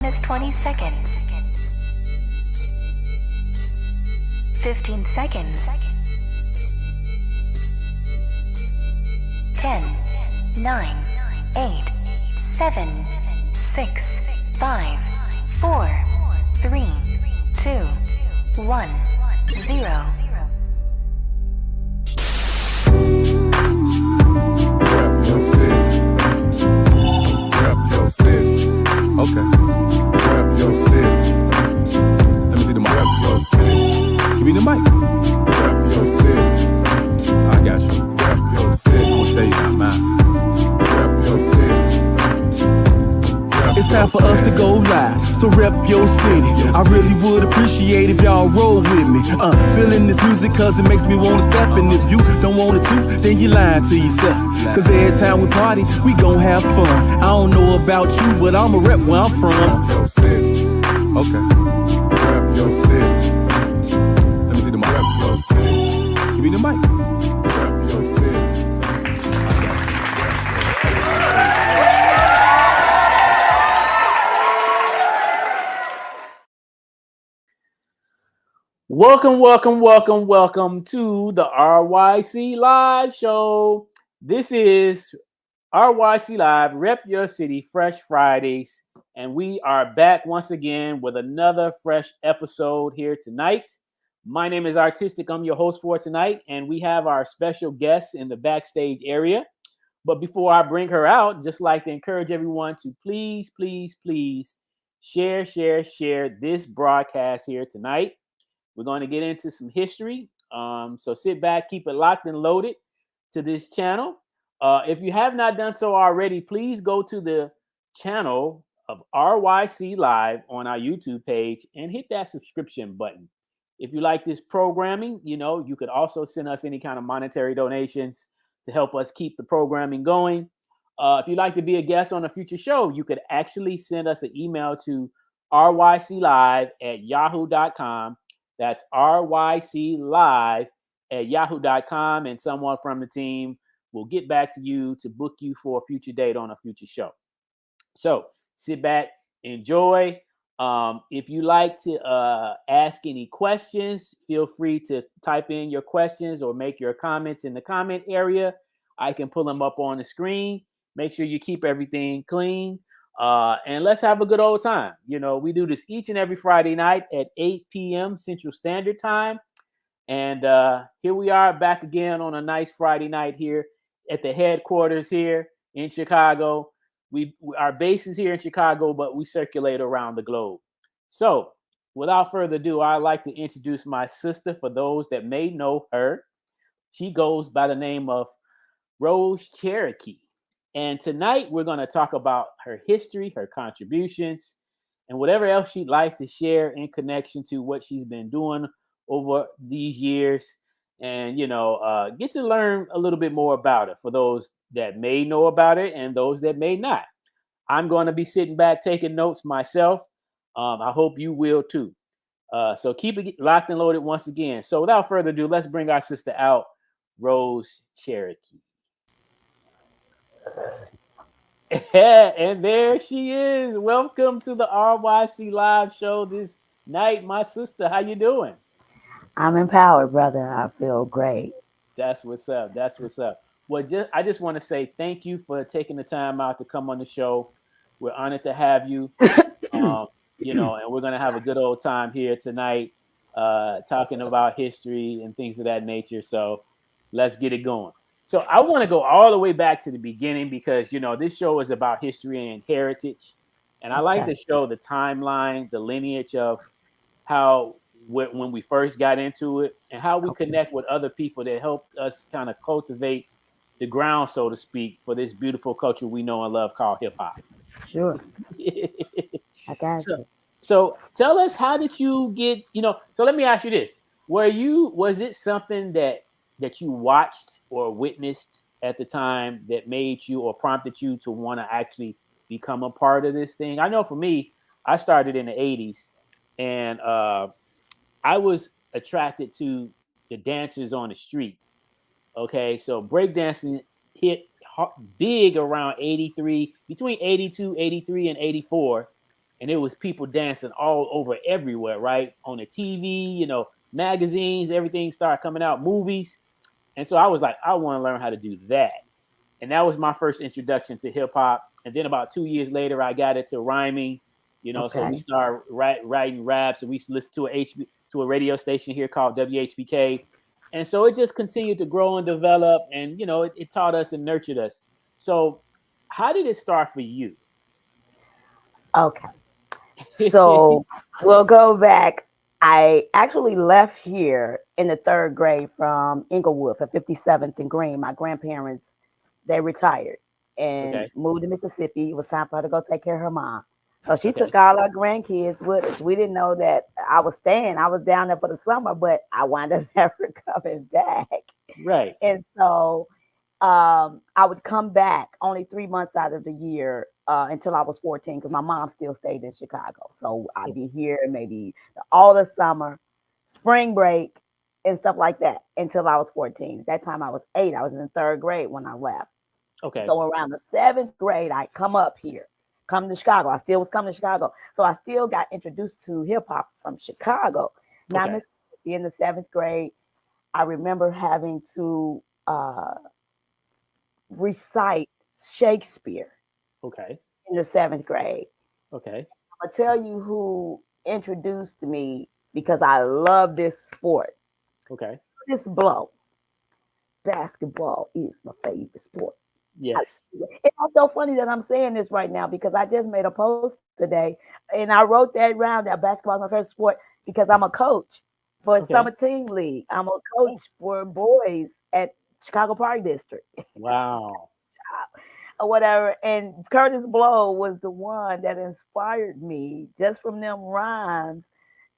Is 20 seconds. 15 seconds. 10, 9, 8, 7, 6, 5, 4, 3, 2, 1, 0. Okay. Rep your city. Let me see the mic. Rep your city. Give me the mic. Rep your city. I got you. Rep your city. I'm gonna tell you now, man. Rep your city. It's time for us to go live, so rep your city. I really would appreciate if y'all roll with me. Feeling this music cause it makes me wanna step. And if you don't wanna to, then you lying to yourself. Cause every time we party, we gon' have fun. I don't know about you, but I'ma rep where I'm from. Rep your city. Okay. Rep your city. Let me see the mic. Rep your city. Give me the mic. Rep your city. Welcome to the RYC Live Show. This is RYC Live, Rep Your City, Fresh Fridays, and we are back once again with another fresh episode here tonight. My name is Artistic. I'm your host for tonight, and we have our special guest in the backstage area. But before I bring her out, just like to encourage everyone to please share this broadcast here tonight. We're going to get into some history. So sit back, keep it locked and loaded to this channel. If you have not done so already, please go to the channel of RYC Live on our YouTube page and hit that subscription button. If you like this programming, you could also send us any kind of monetary donations to help us keep the programming going. If you'd like to be a guest on a future show, you could actually send us an email to ryclive@yahoo.com. That's ryclive@yahoo.com, and someone from the team will get back to you to book you for a future date on a future show. So sit back, enjoy. If you like to ask any questions, feel free to type in your questions or make your comments in the comment area. I can pull them up on the screen. Make sure you keep everything clean. And let's have a good old time. We do this each and every Friday night at 8 p.m. Central Standard Time. And here we are back again on a nice Friday night here at the headquarters here in Chicago. Our base is here in Chicago, but we circulate around the globe. So without further ado, I'd like to introduce my sister for those that may know her. She goes by the name of Rose Cherokee. And tonight we're going to talk about her history, her contributions, and whatever else she'd like to share in connection to what she's been doing over these years. And, get to learn a little bit more about it for those that may know about it and those that may not. I'm going to be sitting back taking notes myself. I hope you will too. So keep it locked and loaded once again. So without further ado, let's bring our sister out, Rose Cherokee. And there she is. Welcome to the RYC Live Show this night, my sister. How you doing? I'm empowered, brother. I feel great. That's what's up. That's what's up. Well, I just want to say thank you for taking the time out to come on the show. We're honored to have you. Um, and we're gonna have a good old time here tonight, talking about history and things of that nature. So let's get it going. So I want to go all the way back to the beginning because this show is about history and heritage, and I like Okay. to show the timeline, the lineage of how when we first got into it, and how we Okay. connect with other people that helped us kind of cultivate the ground, so to speak, for this beautiful culture we know and love called hip hop. Sure. I got so, you. so tell us, how did you get? So let me ask you this: was it something that you watched or witnessed at the time that made you or prompted you to want to actually become a part of this thing? I know for me, I started in the '80s, and I was attracted to the dancers on the street. Okay, so breakdancing hit big around 83, between 82, 83, and 84. And it was people dancing all over everywhere, right? On the TV, magazines, everything started coming out, movies. And so I was like, I want to learn how to do that. And that was my first introduction to hip hop. And then about 2 years later, I got into rhyming. So we Okay. started writing raps, and we used to listen to a radio station here called WHBK. And so it just continued to grow and develop, and it taught us and nurtured us. So, how did it start for you? Okay. So we'll go back. I actually left here in the third grade from Inglewood for 57th and Green. My grandparents, they retired and Okay. moved to Mississippi. It was time for her to go take care of her mom. So she Okay. took all our grandkids with us. We didn't know that I was staying. I was down there for the summer, but I wound up never coming back. Right. And so I would come back only 3 months out of the year until I was 14 because my mom still stayed in Chicago. So I'd be here maybe all the summer, spring break, and stuff like that until I was 14. At that time I was 8. I was in the third grade when I left. Okay. So around the seventh grade, I come up here, come to Chicago. I still was coming to Chicago. So I still got introduced to hip hop from Chicago. Now, Okay. Mississippi in the seventh grade, I remember having to recite Shakespeare Okay. in the seventh grade. Okay. I'll tell you who introduced me because I love this sport. Okay. This blow. Basketball is my favorite sport. Yes. It's so funny that I'm saying this right now because I just made a post today and I wrote that round that basketball is my favorite sport because I'm a coach for a Okay. summer team league. I'm a coach for boys at Chicago Park District. Wow. Or whatever. And Curtis Blow was the one that inspired me just from them rhymes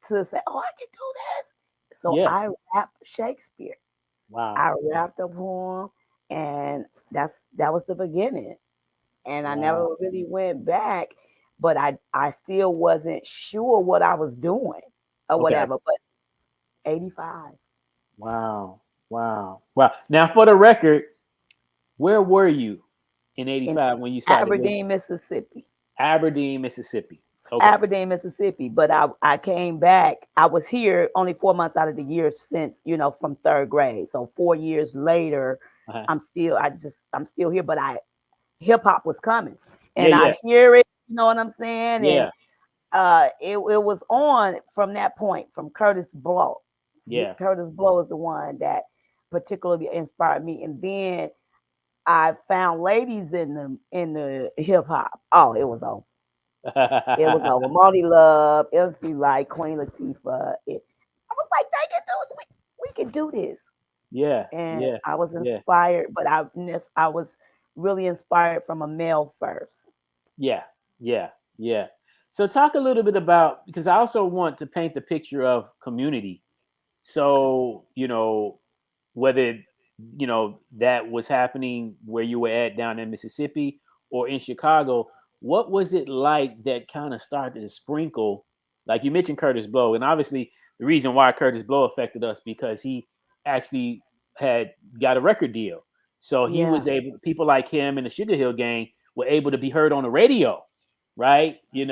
to say, oh, I can do this. So Yeah. I rapped Shakespeare. Wow. I rapped a poem, and that was the beginning. And I never Wow. really went back, but I still wasn't sure what I was doing or Okay. whatever. But 85. Wow. Wow. Wow. Now, for the record, where were you in In '85 when you started? Was Aberdeen, Mississippi. Aberdeen, Mississippi? Okay. Aberdeen, Mississippi. But I came back. I was here only 4 months out of the year since, from third grade. So 4 years later, Uh-huh. I'm still here, but hip hop was coming. Yeah. And Yeah. I hear it, you know what I'm saying? And Yeah. it was on from that point, from Curtis Blow. Yeah. Curtis Blow is the one that particularly inspired me. And then I found ladies in the hip hop. Oh, it was over. It was over. Monty Love, MC Light, Queen Latifah. I was like, they can do it. We can do this. Yeah. And Yeah. I was Yeah. inspired, but I was really inspired from a male first. Yeah. Yeah. Yeah. So talk a little bit about, because I also want to paint the picture of community. So, whether, that was happening where you were at down in Mississippi or in Chicago, what was it like that kind of started to sprinkle? Like you mentioned Curtis Blow, and obviously the reason why Curtis Blow affected us because he actually had got a record deal. So he Yeah. was able, people like him and the Sugar Hill Gang were able to be heard on the radio, right? And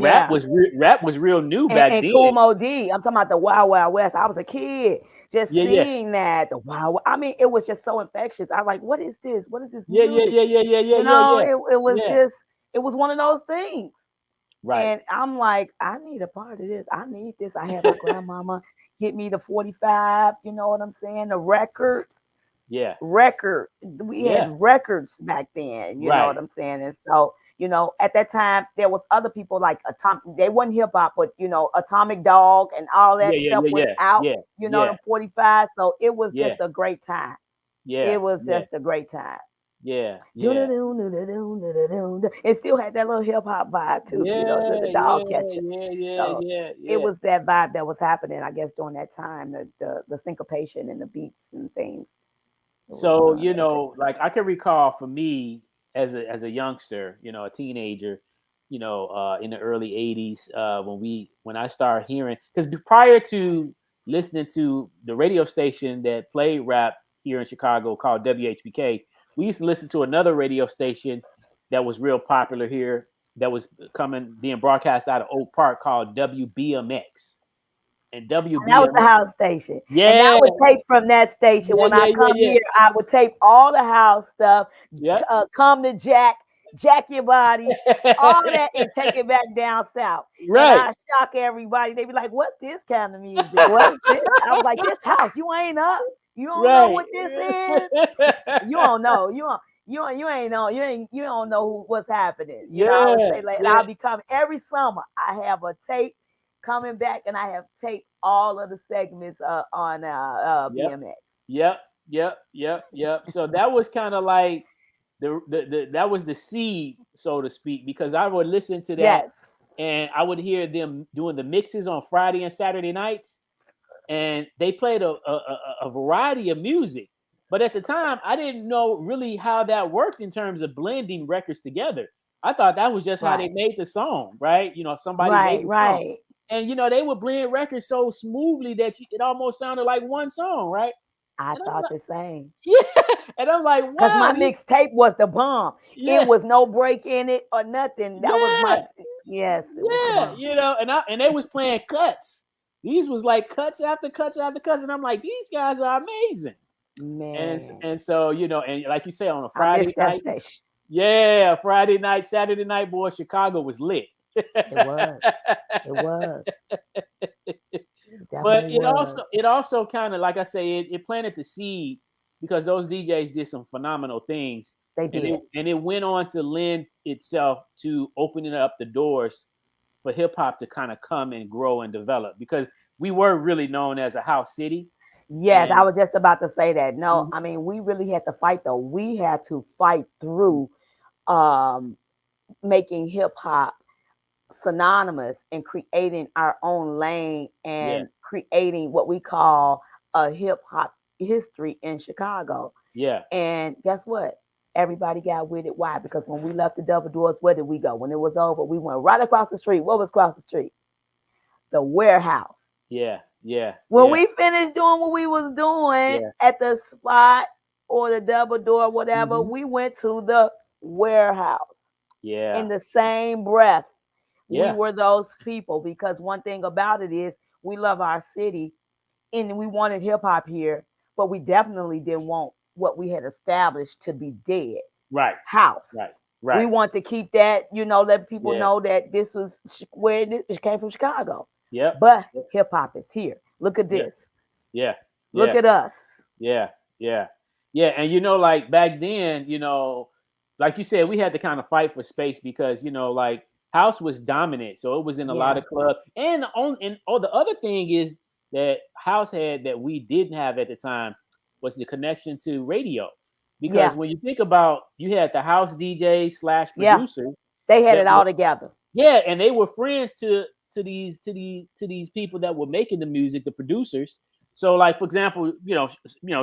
rap Yeah. was rap was real new back And then. Cool Mo D, I'm talking about the Wild Wild West. I was a kid just Yeah. seeing that. The Wild, I mean, it was just so infectious. I was like, what is this? What is this Yeah. music? It was just, it was one of those things. Right. And I'm like, I need a part of this. I need this. I had my grandmama get me the 45, you know what I'm saying? The record. Yeah. We had records back then, you know what I'm saying? And so, at that time there was other people like they wasn't hip hop, but Atomic Dog and all that stuff was out, the 45. So it was just a great time. It was just a great time. Yeah. It still had that little hip hop vibe too, the dog catcher. So it was that vibe that was happening, I guess, during that time, the syncopation and the beats and things. So, like I can recall for me as a youngster, a teenager, in the early 80s, when I started hearing, because prior to listening to the radio station that played rap here in Chicago called WHBK, we used to listen to another radio station that was real popular here that was being broadcast out of Oak Park called WBMX. And that was the house station. Yeah. And I would tape from that station. When I come here, I would tape all the house stuff. Yeah. Come to Jack Your Body, all that, and take it back down south. Right. And I shock everybody. They be like, what's this kind of music? What is this? I was like, this house, you ain't up. You don't know what this is. You don't know. You ain't know. You don't know what's happening. You know, I would say, like, I'll be coming every summer. I have a tape coming back, and I have taped all of the segments on BMX. Yep. So that was kind of like that was the seed, so to speak, because I would listen to that and I would hear them doing the mixes on Friday and Saturday nights, and they played a variety of music. But at the time, I didn't know really how that worked in terms of blending records together. I thought that was just how they made the song, right? Somebody made the song. And they would blend records so smoothly that it almost sounded like one song, right? I thought the same. Yeah, and I'm like, wow. Because my mixtape was the bomb. Yeah. It was no break in it or nothing. That was my and they was playing cuts. These was like cuts after cuts after cuts, and I'm like, these guys are amazing, man. And so and like you say, on a Friday night, Friday night, Saturday night, boy, Chicago was lit. It was. But it also kind of, like I say, it planted the seed, because those DJs did some phenomenal things. They did. And it went on to lend itself to opening up the doors for hip hop to kind of come and grow and develop, because we were really known as a house city. Yes, I was just about to say that. No, I mean, we really had to fight, though. We had to fight through making hip hop synonymous and creating our own lane and creating what we call a hip hop history in Chicago. Yeah. And guess what? Everybody got with it. Why? Because when we left the Double Doors, where did we go? When it was over, we went right across the street. What was across the street? The warehouse. Yeah. When we finished doing what we was doing at the spot or the Double Door, whatever, we went to the warehouse. Yeah. In the same breath. We were those people, because one thing about it is we love our city and we wanted hip hop here, but we definitely didn't want what we had established to be dead. Right. House. Right. We want to keep that, let people know that this was where it came from, Chicago. Yeah. But hip hop is here. Look at this. Yeah. Look at us. Yeah. And like back then, like you said, we had to kind of fight for space, because like house was dominant, so it was in a lot of clubs. And the other thing is that house had that we didn't have at the time was the connection to radio, because when you think about, you had the house DJ / producer, they had it all together. Yeah, and they were friends to these people that were making the music, the producers. So, like for example,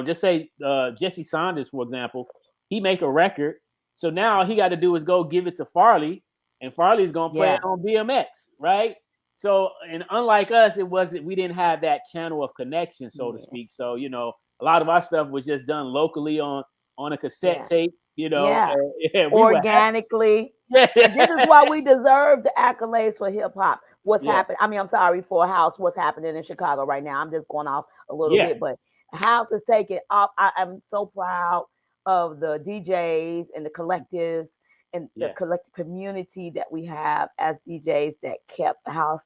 just say Jesse Saunders, for example, he make a record. So now he got to do is go give it to Farley, and Farley's gonna play Yeah. it on BMX, right? So, and unlike us, we didn't have that channel of connection, so to speak. So, a lot of our stuff was just done locally on a cassette tape, Yeah. and Organically. Yeah. And this is why we deserve the accolades for hip hop. What's Yeah. happening? I mean, I'm sorry for House. What's happening in Chicago right now? I'm just going off a little Yeah. bit, but House is taking off. I'm so proud of the DJs and the collectives and the collective community that we have as DJs that kept the House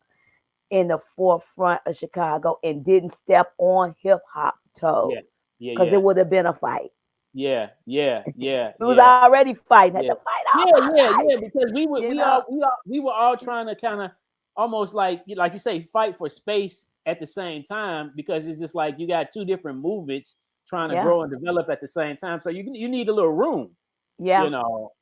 in the forefront of Chicago and didn't step on hip hop toes. Because it would have been a fight. Yeah. We was already fighting. Had to fight all Yeah. Because we were all trying to kind of almost like you say, fight for space at the same time, because it's just like you got two different movements trying to grow and develop at the same time. So you need a little room. Yeah.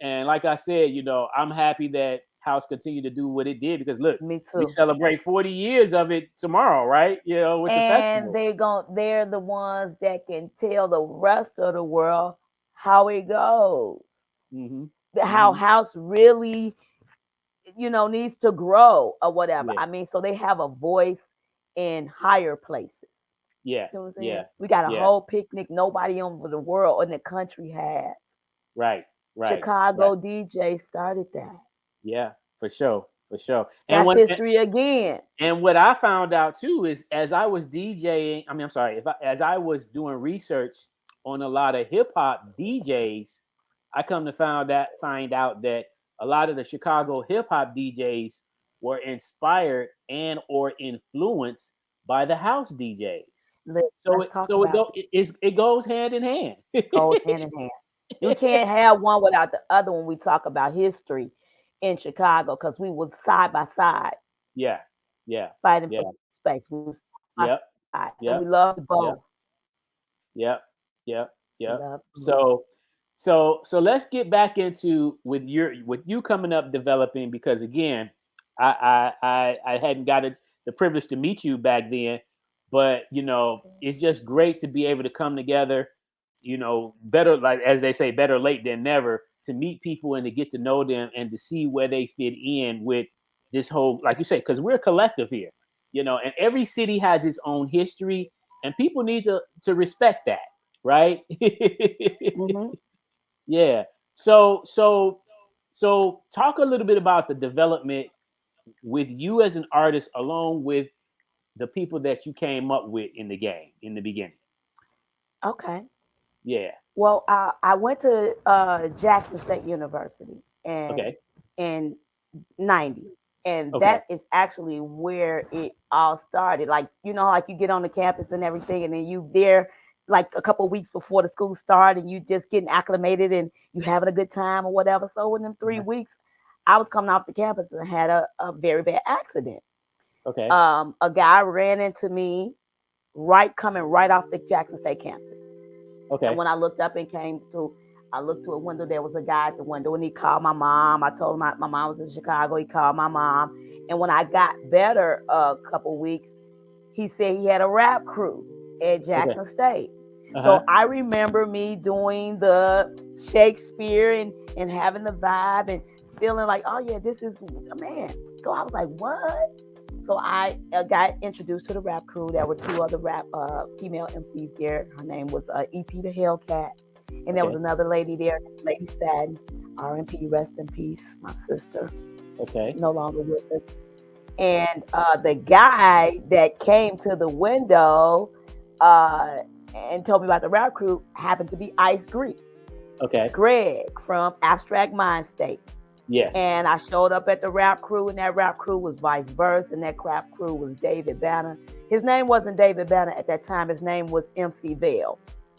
And like I said, I'm happy that House continued to do what it did, because look, me too. We celebrate 40 years of it tomorrow, right? With the festival. And they're the ones that can tell the rest of the world how it goes. How House really, needs to grow or whatever. Yeah. I mean, so they have a voice in higher places. Yeah. See what I'm saying? We got a whole picnic nobody over the world in the country has. Right. Chicago DJ started that. Yeah, for sure. And that's history again. And what I found out too is, as I was DJing, as I was doing research on a lot of hip hop DJs, I come to find out that a lot of the Chicago hip hop DJs were inspired and or influenced by the house DJs. It goes hand in hand. It goes hand in hand. You can't have one without the other when we talk about history in Chicago, because we was side by side. Yeah. Fighting for space. We was side by side. And we loved both. Yep. So let's get back into with you coming up developing, because again, I hadn't got the privilege to meet you back then, but it's just great to be able to come together, better, like as they say, better late than never, to meet people and to get to know them and to see where they fit in with this whole, like you say, because we're a collective here, and every city has its own history, and people need to respect that, right? Yeah. So talk a little bit about the development with you as an artist, along with the people that you came up with in the game in the beginning. Okay. Yeah. Well, I went to Jackson State University in '90, and that is actually where it all started. Like, like you get on the campus and everything, and then you there like a couple of weeks before the school started, and you just getting acclimated and you having a good time or whatever. So in them 3 weeks, I was coming off the campus and had a very bad accident. Okay. A guy ran into me coming right off the Jackson State campus. Okay. And when I looked up and I looked through a window, there was a guy at the window, and he called my mom. I told him my mom was in Chicago. He called my mom. And when I got better a couple weeks, he said he had a rap crew at Jackson State. So I remember me doing the Shakespeare and having the vibe and feeling like, oh yeah, this is a man. So I was like, what? So I got introduced to the rap crew. There were two other female MCs there. Her name was EP the Hellcat. And there was another lady there, Lady Satin, R.I.P., rest in peace, my sister. Okay. No longer with us. And the guy that came to the window and told me about the rap crew happened to be Ice Greek. Okay. Greg from Abstract Mind State. Yes. And I showed up at the rap crew, and that rap crew was Vice Versa, and that rap crew was David Banner. His name wasn't David Banner at that time. His name was MC Bell.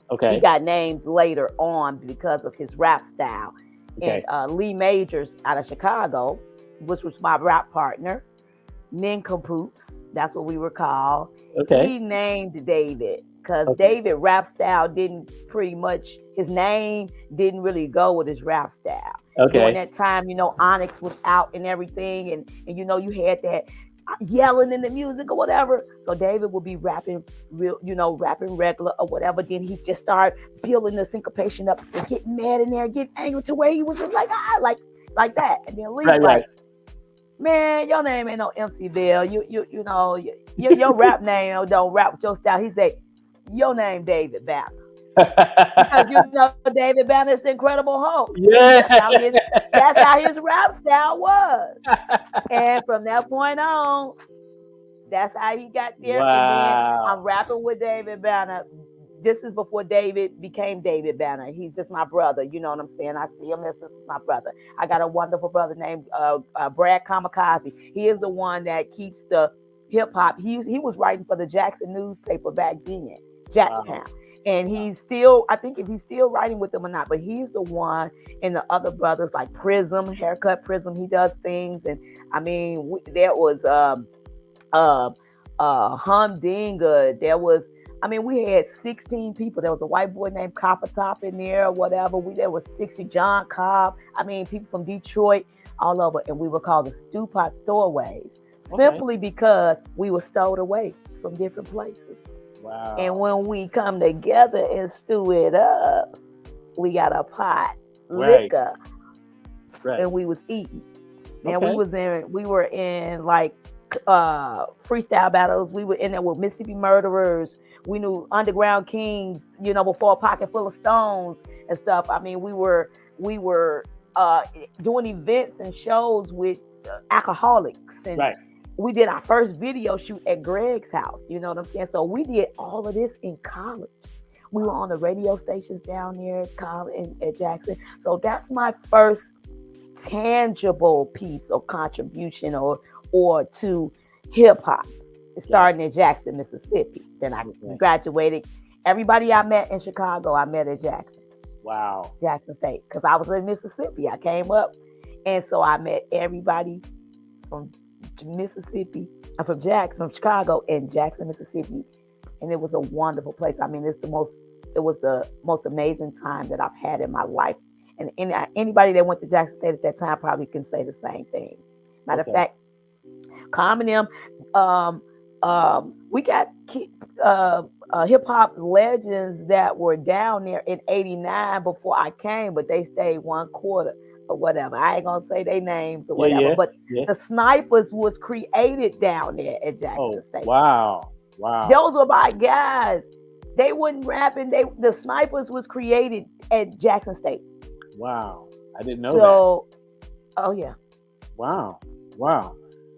Okay. He got named later on because of his rap style. Okay. And Lee Majors out of Chicago, which was my rap partner, Nincompoop, that's what we were called. Okay. He named David because Okay. David rap style didn't pretty much, his name didn't really go with his rap style. During Okay. that time, Onyx was out and everything, and you had that yelling in the music or whatever. So David would be rapping real, rapping regular or whatever. Then he just started building the syncopation up and getting mad in there, getting angry to where he was just like like that. And then Lee's Right. like, man, your name ain't no MC Bell. Your rap name don't rap with your style. He said, your name David Banner. Because David Banner is the Incredible Hulk. Yeah. That's how his rap style was. And from that point on, that's how he got there. Wow. And then I'm rapping with David Banner. This is before David became David Banner. He's just my brother. You know what I'm saying? I see him as my brother. I got a wonderful brother named Brad Kamikaze. He is the one that keeps the hip hop. He was writing for the Jackson newspaper back then, Jacktown. Wow. And he's still, I think if he's still writing with them or not, but he's the one, and the other brothers like Prism, Haircut Prism, he does things. And I mean, there was Humdinger. There was, we had 16 people. There was a white boy named Copper Top in there or whatever. There was 60 John Cobb. People from Detroit, all over. And we were called the Stew Pot Stowaways, simply because we were stowed away from different places. Wow. And when we come together and stew it up, we got a pot, liquor, and we was eating. And we were in like freestyle battles. We were in there with Mississippi Murderers. We knew Underground Kings, before a Pocket Full of Stones and stuff. We were doing events and shows with alcoholics, and we did our first video shoot at Greg's house. You know what I'm saying? So we did all of this in college. We were on the radio stations down there at college at Jackson. So that's my first tangible piece or contribution or to hip hop. Starting in Jackson, Mississippi. Then I graduated. Everybody I met in Chicago, I met at Jackson. Wow. Jackson State. Because I was in Mississippi. I came up. And so I met everybody from Mississippi, from Chicago and Jackson, Mississippi. And it was a wonderful place. It was the most amazing time that I've had in my life. And anybody that went to Jackson State at that time probably can say the same thing. Matter of fact, Calm and them, we got hip hop legends that were down there in '89 before I came, but they stayed 1 quarter or whatever. I ain't gonna say their names or whatever, but the Snipers was created down there at Jackson State. Wow. Those were my guys. They wasn't rapping. The Snipers was created at Jackson State. Wow. I didn't know that. Oh yeah. Wow.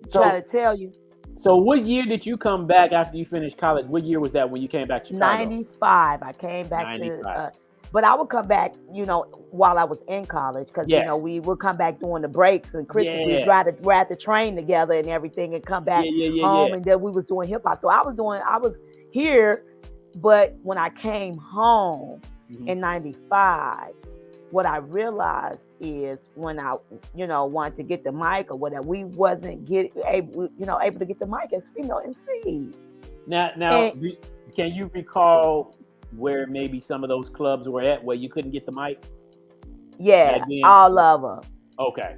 So, trying to tell you. So what year did you come back after you finished college? What year was that when you came back to Chicago? 95. I came back 95. But I would come back, while I was in college, because we would come back during the breaks and Christmas. We'd ride the train together and everything, and come back home, and then we was doing hip hop. So I was here, but when I came home in 95, what I realized is when I, wanted to get the mic or whatever, we wasn't able to get the mic as female MCs. Now, can you recall where maybe some of those clubs were at where you couldn't get the mic? Yeah, all of them. Okay.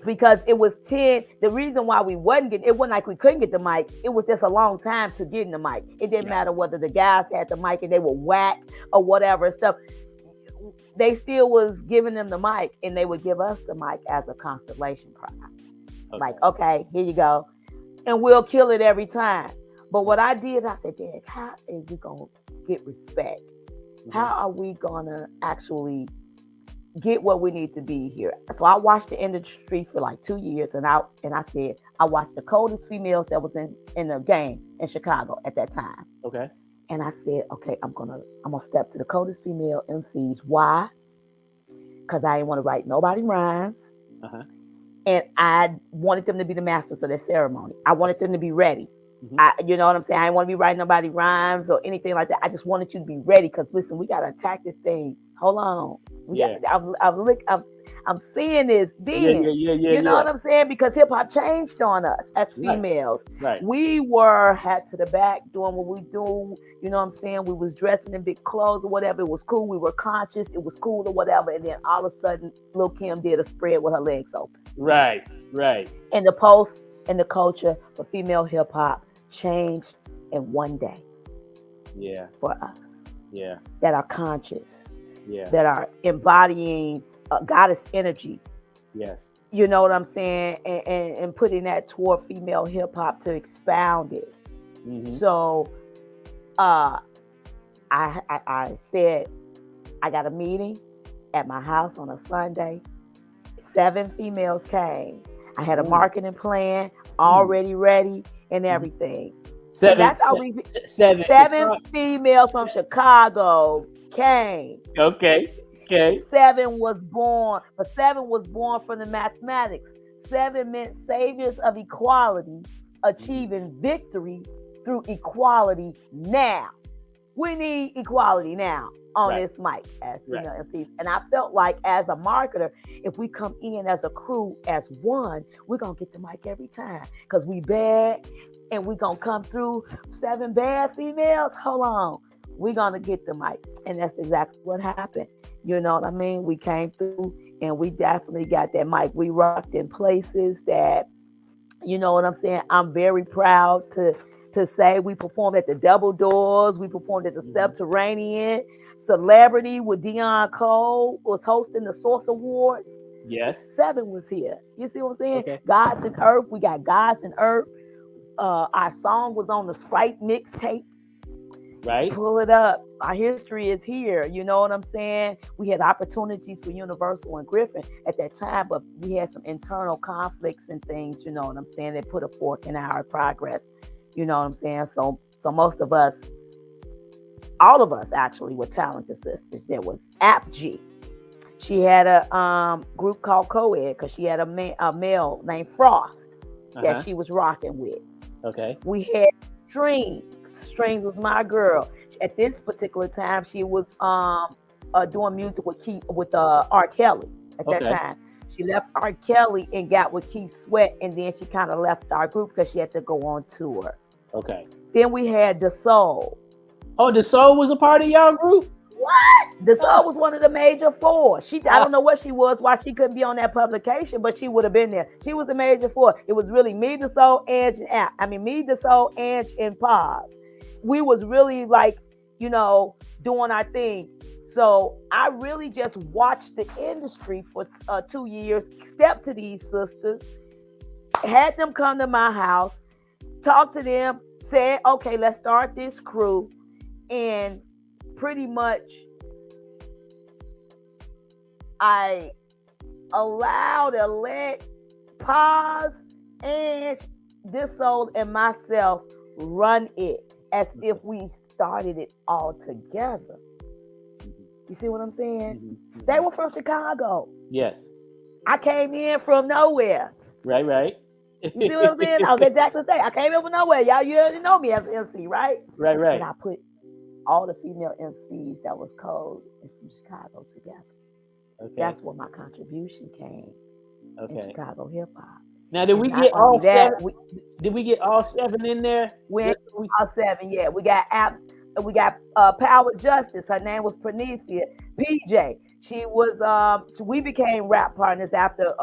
Because it was 10. The reason why we wasn't getting, it wasn't like we couldn't get the mic. It was just a long time to get in the mic. It didn't matter whether the guys had the mic and they were whack or whatever stuff. They still was giving them the mic, and they would give us the mic as a constellation prize. Okay. Like, okay, here you go. And we'll kill it every time. But what I did, I said, Dad, how is we going to get respect? How are we going to actually get what we need to be here? So I watched the industry for like 2 years, and I said, I watched the coldest females that was in the game in Chicago at that time. Okay. And I said, okay, I'm gonna step to the coldest female MCs. Why? Because I didn't want to write nobody rhymes. And I wanted them to be the masters of their ceremony. I wanted them to be ready. You know what I'm saying? I didn't want to be writing nobody rhymes or anything like that. I just wanted you to be ready, because listen, we gotta attack this thing. Hold on. I'm seeing this then. You know what I'm saying? Because hip hop changed on us as females. Right. We were hat to the back doing what we do. You know what I'm saying? We was dressing in big clothes or whatever. It was cool. We were conscious. It was cool or whatever. And then all of a sudden, Lil' Kim did a spread with her legs open. Right. And the post and the culture for female hip hop changed in one day. Yeah. For us. Yeah. That are conscious. Yeah. That are embodying goddess energy. Yes. You know what I'm saying? And putting that toward female hip hop to expound it. Mm-hmm. So I said I got a meeting at my house on a Sunday. 7 females came. I had a marketing plan already ready and everything. Seven females from Chicago came. Okay. 7 was born, but 7 was born from the mathematics. 7 meant saviors of equality, achieving victory through equality now. We need equality now on this mic as female MCs. And I felt like as a marketer, if we come in as a crew, as one, we're going to get the mic every time. Because we bad and we're going to come through 7 bad females. Hold on. We're going to get the mic. And that's exactly what happened. You know what I mean? We came through and we definitely got that mic. We rocked in places that, you know what I'm saying? I'm very proud to say we performed at the Double Doors. We performed at the Subterranean. Celebrity with Dion Cole was hosting the Source Awards. Yes. 7 was here. You see what I'm saying? Okay. Gods and Earth. We got Gods and Earth. Our song was on the Sprite mixtape. Right. Pull it up. Our history is here. You know what I'm saying? We had opportunities for Universal and Griffin at that time, but we had some internal conflicts and things, you know what I'm saying? They put a fork in our progress. You know what I'm saying? So most of us, all of us actually were talented sisters. There was App G. She had a group called Co-Ed because she had a male named Frost that she was rocking with. Okay. We had Strings. Strings was my girl. At this particular time, she was doing music with R. Kelly at that time. She left R. Kelly and got with Keith Sweat, and then she kind of left our group because she had to go on tour. Okay. Then we had The Soul. Oh, The Soul was a part of y'all group? What? The Soul was one of the major 4. I don't know what she was, why she couldn't be on that publication, but she would have been there. She was the major 4. It was really me, The Soul, Ange, and Paz. We was really like, you know, doing our thing. So I really just watched the industry for 2 years, stepped to these sisters, had them come to my house, talked to them, said, okay, let's start this crew. And pretty much I let Paz, Ange, This Soul, and myself run it as if we started it all together. You see what I'm saying? They were from Chicago. Yes. I came in from nowhere. Right. You see what I'm saying? I was at Jackson State. I came in from nowhere. Y'all, you already know me as an MC, right? Right. And I put all the female MCs that was cold and from Chicago together. Okay. That's where my contribution came in Chicago hip hop. Now, did we get all 7? Did we get all 7 in there? All 7, yeah. We got Power Justice. Her name was Pernicia. PJ. She was. We became rap partners after.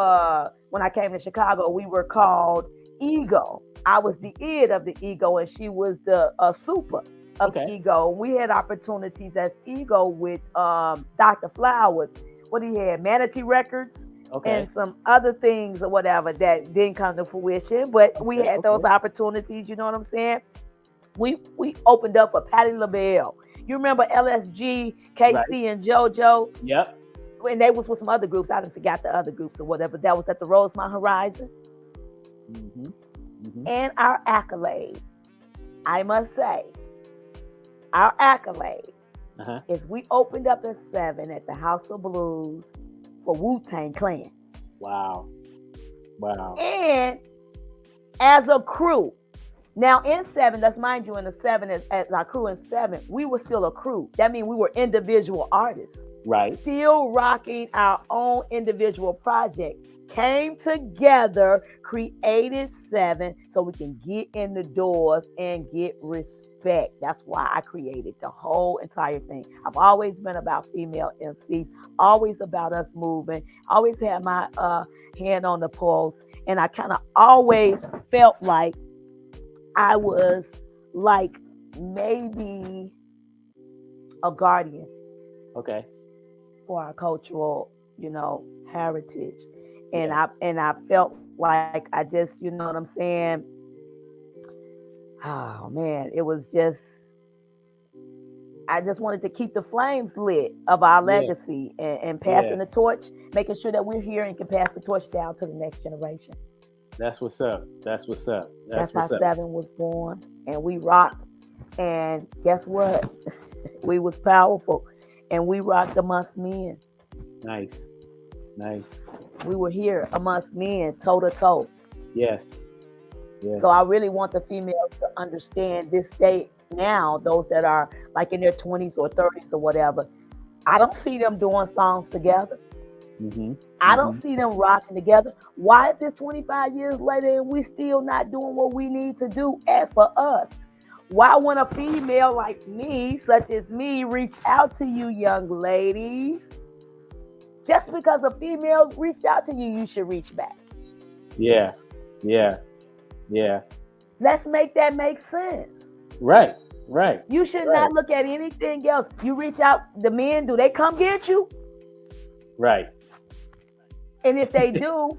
When I came to Chicago, we were called Ego. I was the id of the Ego, and she was the super of Ego. We had opportunities as Ego with Dr. Flowers. What he had, Manatee Records. And some other things or whatever that didn't come to fruition, but we had those opportunities. You know what I'm saying? We opened up for Patti LaBelle. You remember LSG, KC, and JoJo? Yep. And they was with some other groups. I didn't forget the other groups or whatever. That was at the Rosemont Horizon. And our accolade, I must say, our accolade is we opened up at 7 at the House of Blues for Wu-Tang Clan. Wow. And as a crew, now in 7, let's mind you, in the 7, as our crew in 7, we were still a crew. That means we were individual artists. Right. still rocking our own individual project. Came together, created 7 so we can get in the doors and get respect. That's why I created the whole entire thing. I've always been about female MCs, always about us moving, always had my hand on the pulse. And I kind of always felt like I was like maybe a guardian Okay. for our cultural, heritage. And I felt like I just, you know what I'm saying? Oh man, it was just I just wanted to keep the flames lit of our Yeah. legacy and passing Yeah. the torch, making sure that we're here and can pass the torch down to the next generation. That's what's up. That's what's up. That's That's how what's up. 7 was born, and we rocked. And guess what? We was powerful, and we rocked amongst men. Nice. Nice. We were here amongst men, toe to toe. Yes. Yes. So I really want the females to understand this day now, those that are like in their 20s or 30s or whatever. I don't see them doing songs together. Mm-hmm. I don't see them rocking together. Why is this 25 years later and we still not doing what we need to do as for us? Why when a female like me, such as me, reach out to you young ladies, just because a female reached out to you, you should reach back. Yeah. Yeah. Yeah. Let's make that make sense. Right. Right. You should Right. not look at anything else. You reach out, the men, do they come get you? Right. And if they do,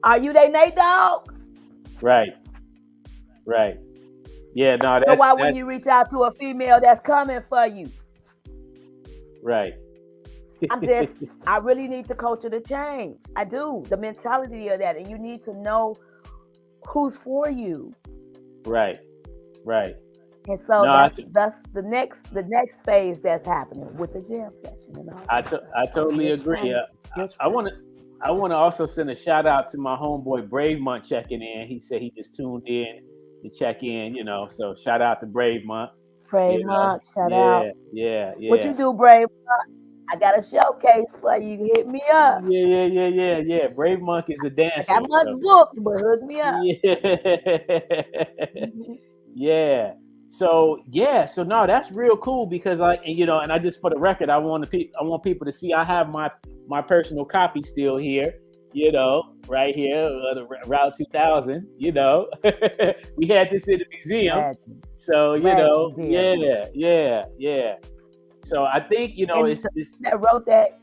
are you they Nate dog? Right. Right. Yeah. No. So That's why when you reach out to a female that's coming for you? right. I really need the culture to change. I do. The mentality of that. And you need to know who's for you. Right. Right. And so No, that's the next phase that's happening with the jam session and all. I totally agree. I want to also send a shout out to my homeboy Brave Month checking in. He said he just tuned in to check in. So shout out to Brave Month. Brave Month, shout out. Yeah. What you do, Brave Month? I got a showcase for you. Hit me up. Yeah. Brave Monk is a dancer. I got much booked, but hook me up. Yeah. So no, that's real cool because and I just for the record, I want people to see I have my personal copy still here, right here, the Route 2000, we had this in the museum. Imagine. So, Imagine. yeah. So I think, it's that wrote that.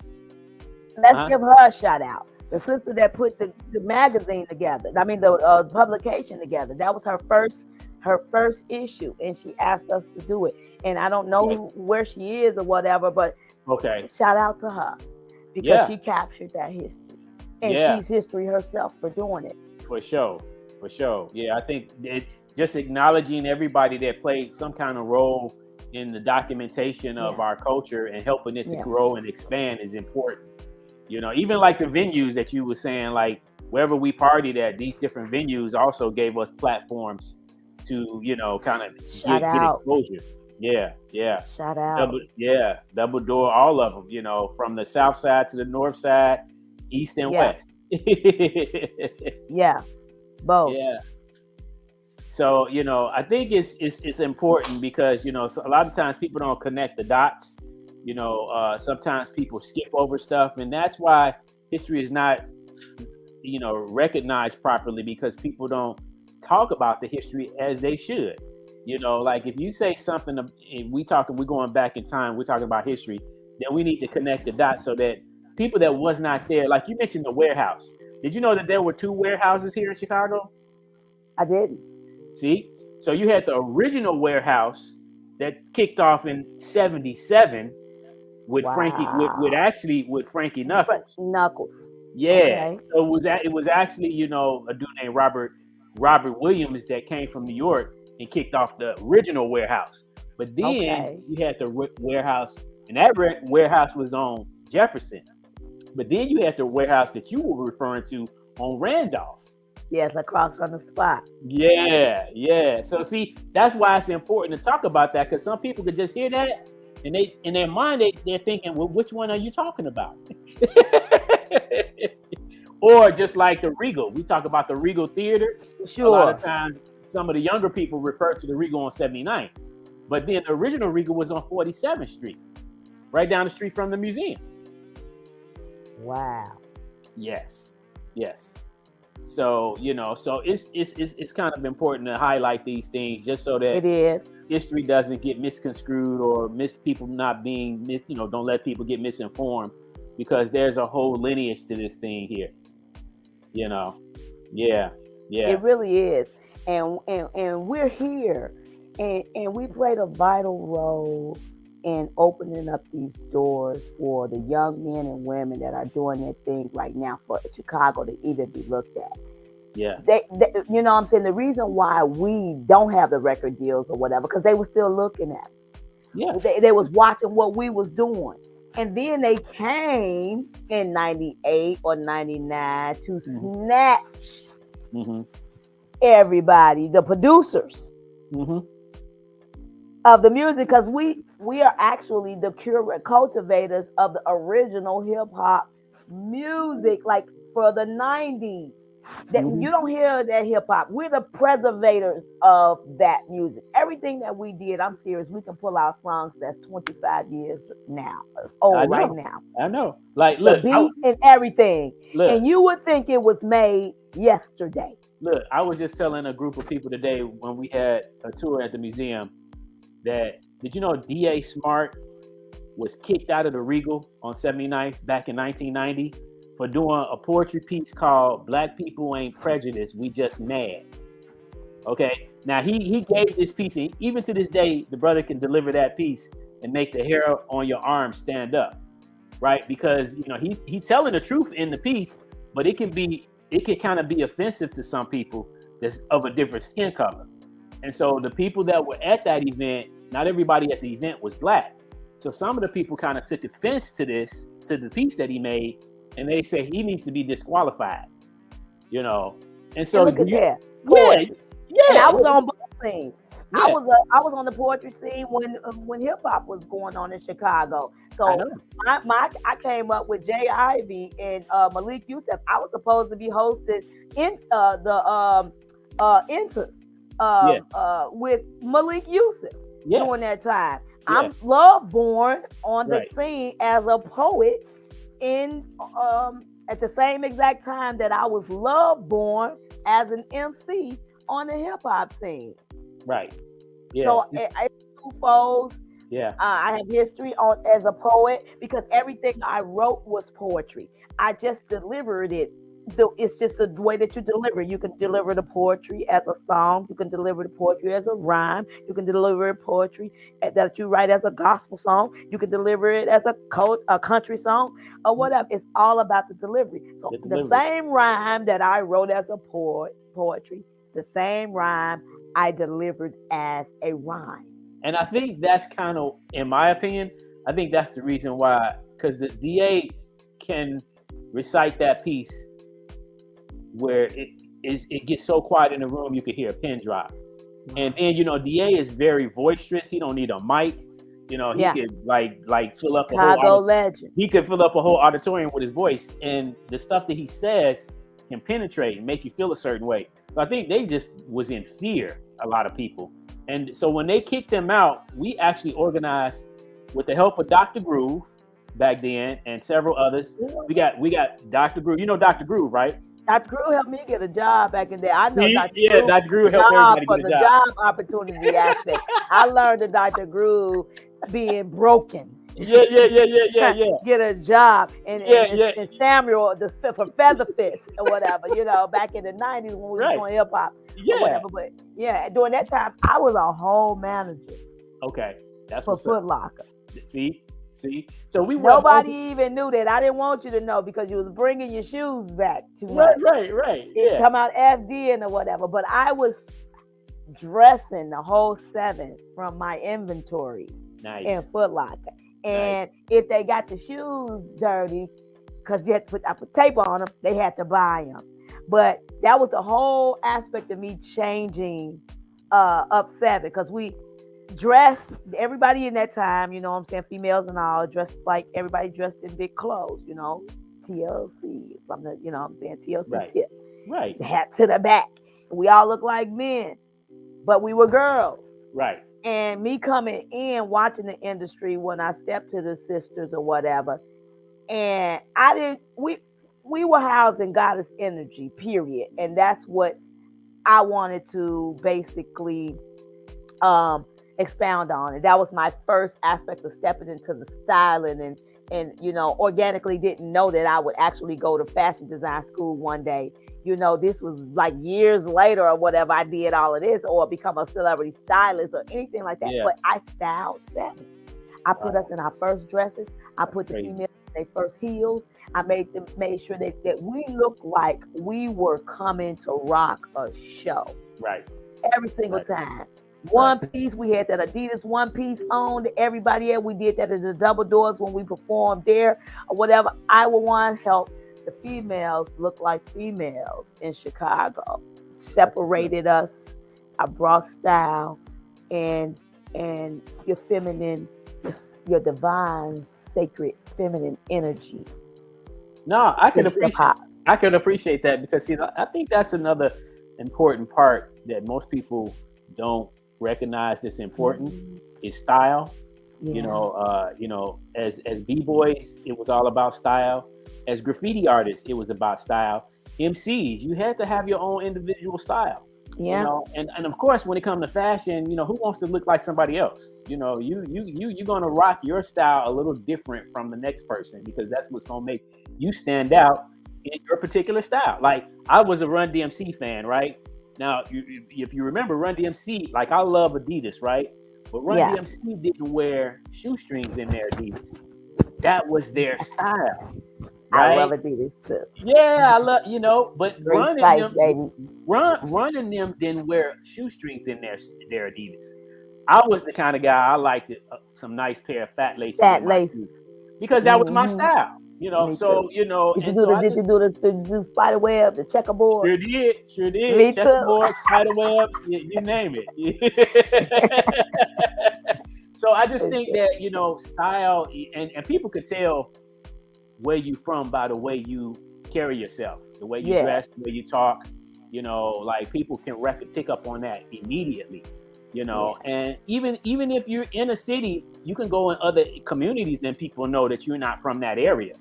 Let's give her a shout out. The sister that put the magazine together. I mean, the publication together. That was her first issue, and she asked us to do it. And I don't know where she is or whatever, but shout out to her because she captured that history, and she's history herself for doing it. For sure. Yeah, I think just acknowledging everybody that played some kind of role in the documentation of our culture and helping it to grow and expand is important. Even like the venues that you were saying, like wherever we partied at, these different venues also gave us platforms to, kind of get exposure. Yeah. Shout out. Double door, all of them, from the south side to the north side, east and west. Yeah, both. Yeah. So, I think it's important because, so a lot of times people don't connect the dots. Sometimes people skip over stuff, and that's why history is not, recognized properly because people don't talk about the history as they should. Like if you say something, and we're going back in time, we're talking about history, then we need to connect the dots so that people that was not there, like you mentioned the warehouse. Did you know that there were 2 warehouses here in Chicago? I didn't. See? So you had the original warehouse that kicked off in 1977 with Frankie, with Frankie Knuckles. Yeah. Okay. So it was actually, a dude named Robert Williams that came from New York and kicked off the original warehouse. But then you had the warehouse, and that warehouse was on Jefferson. But then you had the warehouse that you were referring to on Randolph. Yes, across from the spot. Yeah. So see, that's why it's important to talk about that, because some people could just hear that And they in their mind they're thinking, well, which one are you talking about? Or just like the Regal, we talk about the Regal Theater. Sure. A lot of times, some of the younger people refer to the Regal on 79th, but then the original Regal was on 47th Street, right down the street from the museum. Wow. Yes. So so it's kind of important to highlight these things just so that It is. history doesn't get misconstrued or people not being don't let people get misinformed, because there's a whole lineage to this thing here. Yeah. It really is. And we're here and we played a vital role in opening up these doors for the young men and women that are doing their thing right now for Chicago to even be looked at. Yeah. They you know what I'm saying? The reason why we don't have the record deals or whatever, because they were still looking at it. Yeah. They was watching what we was doing. And then they came in 98 or 99 to snatch everybody, the producers of the music, because we are actually the cultivators of the original hip hop music, like for the 90s. That you don't hear that hip hop. We're the preservators of that music. Everything that we did, I'm serious, we can pull out songs that's 25 years now, right now. I know. Like, The look, beat and everything. Look. And you would think it was made yesterday. Look, I was just telling a group of people today when we had a tour at the museum that, did you know D.A. Smart was kicked out of the Regal on 79th back in 1990 for doing a poetry piece called Black People Ain't Prejudiced, We Just Mad. Okay, now he gave this piece, and even to this day, the brother can deliver that piece and make the hair on your arm stand up, right? Because he's telling the truth in the piece, but it can kind of be offensive to some people that's of a different skin color. And so the people that were at that event, not everybody at the event was black. So some of the people kind of took offense to the piece that he made, and they say he needs to be disqualified. And so look at that. Yeah. And I was on both scenes. Yeah. I was on the poetry scene when hip hop was going on in Chicago. So I came up with Jay Ivy and Malik Yusuf. I was supposed to be hosted in the Enters with Malik Yusuf during that time. Yeah. I'm Love Borne on the Right. scene as a poet in at the same exact time that I was Love Borne as an MC on the hip hop scene. Right. Yeah. So it's twofold. Yeah. I have history as a poet because everything I wrote was poetry. I just delivered it. It's just the way that you deliver. You can deliver the poetry as a song. You can deliver the poetry as a rhyme. You can deliver poetry that you write as a gospel song. You can deliver it as a country song or whatever. It's all about the delivery. So the same rhyme that I wrote as a poetry, the same rhyme I delivered as a rhyme. And I think that's kind of, in my opinion, I think that's the reason why, because the DA can recite that piece where it gets so quiet in the room you can hear a pin drop. And then DA is very boisterous. He don't need a mic. He could like fill up Chicago legend. He could fill up a whole auditorium with his voice, and the stuff that he says can penetrate and make you feel a certain way. So I think they just was in fear, a lot of people. And so when they kicked him out, we actually organized with the help of Dr. Groove back then and several others. We got Dr. Groove. You know Dr. Groove, right? Dr. Groove helped me get a job back in there. I know Dr. Yeah, Groove. Dr. Groove helped everybody for get a the job. opportunity aspect. I learned that Dr. Groove being broken. Yeah. Get a job and Samuel for Feather Fist or whatever, back in the 90s when we were doing hip hop or whatever. But during that time I was a whole manager. Okay. That's for Foot Locker. See? So nobody even knew that. I didn't want you to know because you was bringing your shoes back too much. Right. Yeah. Come out FD and or whatever. But I was dressing the whole 7 from my inventory in Foot Locker. And if they got the shoes dirty, because you had to put tape on them, they had to buy them. But that was the whole aspect of me changing up 7, because dressed, everybody in that time, you know what I'm saying, females and all, dressed like everybody dressed in big clothes, you know, TLC from the, you know what I'm saying, TLC Right. tip, Right. the hat to the back. We all look like men, but we were girls. Right. And me coming in, watching the industry when I stepped to the sisters or whatever, and I didn't, we were housing goddess energy, period. And that's what I wanted to basically expound on. And that was my first aspect of stepping into the styling and you know, organically didn't know that I would actually go to fashion design school one day. You know, this was like years later or whatever I did all of this or become a celebrity stylist or anything like that. Yeah. But I styled seven. I put us in our first dresses. I put the crazy. females in their first heels. I made sure that we looked like we were coming to rock a show. Right. Every single time. One piece, we had that Adidas one piece on. Everybody else, we did that at the Double Doors when we performed there or whatever. I would want to help the females look like females in Chicago. Separated us. I brought style and your feminine, your divine, sacred, feminine energy. No, I can appreciate that because I think that's another important part that most people don't recognize that's important is style. Yeah. You know, as b-boys, it was all about style. As graffiti artists, it was about style. MCs, you had to have your own individual style. Yeah. You know, and of course, when it comes to fashion, you know, who wants to look like somebody else? You know, you're gonna rock your style a little different from the next person because that's what's gonna make you stand out in your particular style. Like I was a Run DMC fan, right? Now, if you remember Run DMC, like I love Adidas, right? But Run DMC didn't wear shoestrings in their Adidas. That was their style. Right? I love Adidas too. Yeah, I love, you know, but Run and them didn't wear shoestrings in their Adidas. I was the kind of guy I liked some nice pair of fat laces. Because that was my style. You know, so you know. Did you do spider web, the checkerboard? Sure did. Me checkerboard, spider webs, you name it. So I just think that, you know, style and people could tell where you from by the way you carry yourself, the way you dress, the way you talk. You know, like people can pick up on that immediately. You know, and even if you're in a city, you can go in other communities and people know that you're not from that area.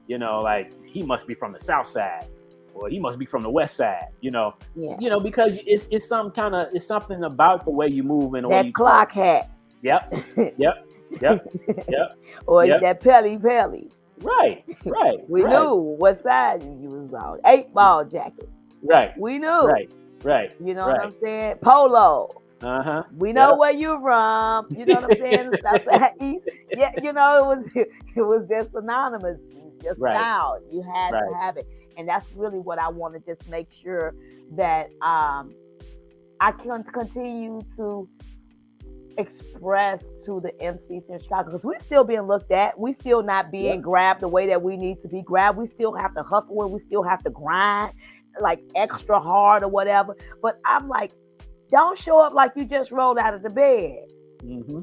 You know, like he must be from the South Side, or he must be from the West Side. You know, because it's something about the way you move and the way you clock talk. Hat. Yep. Or that pelly. Right. We knew what side you was on. 8-ball jacket. Right. We knew. Right. You know what I'm saying? Polo. We know where you're from. You know what I'm saying? South East. Yeah, you know, it was just synonymous. Just style. You had to have it. And that's really what I want to just make sure that I can continue to express to the MCs in Chicago, because we're still being looked at. We still not being grabbed the way that we need to be grabbed. We still have to hustle and we still have to grind like extra hard or whatever. But I'm like, don't show up like you just rolled out of the bed.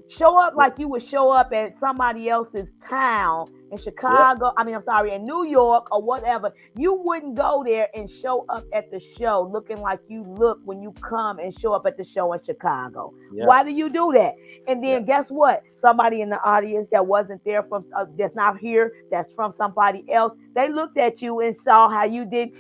Show up like you would show up at somebody else's town in Chicago. In New York or whatever. You wouldn't go there and show up at the show looking like you look when you come and show up at the show in Chicago. Why do you do that? And then guess what? Somebody in the audience that wasn't there from that's not here, that's from somebody else, they looked at you and saw how you did.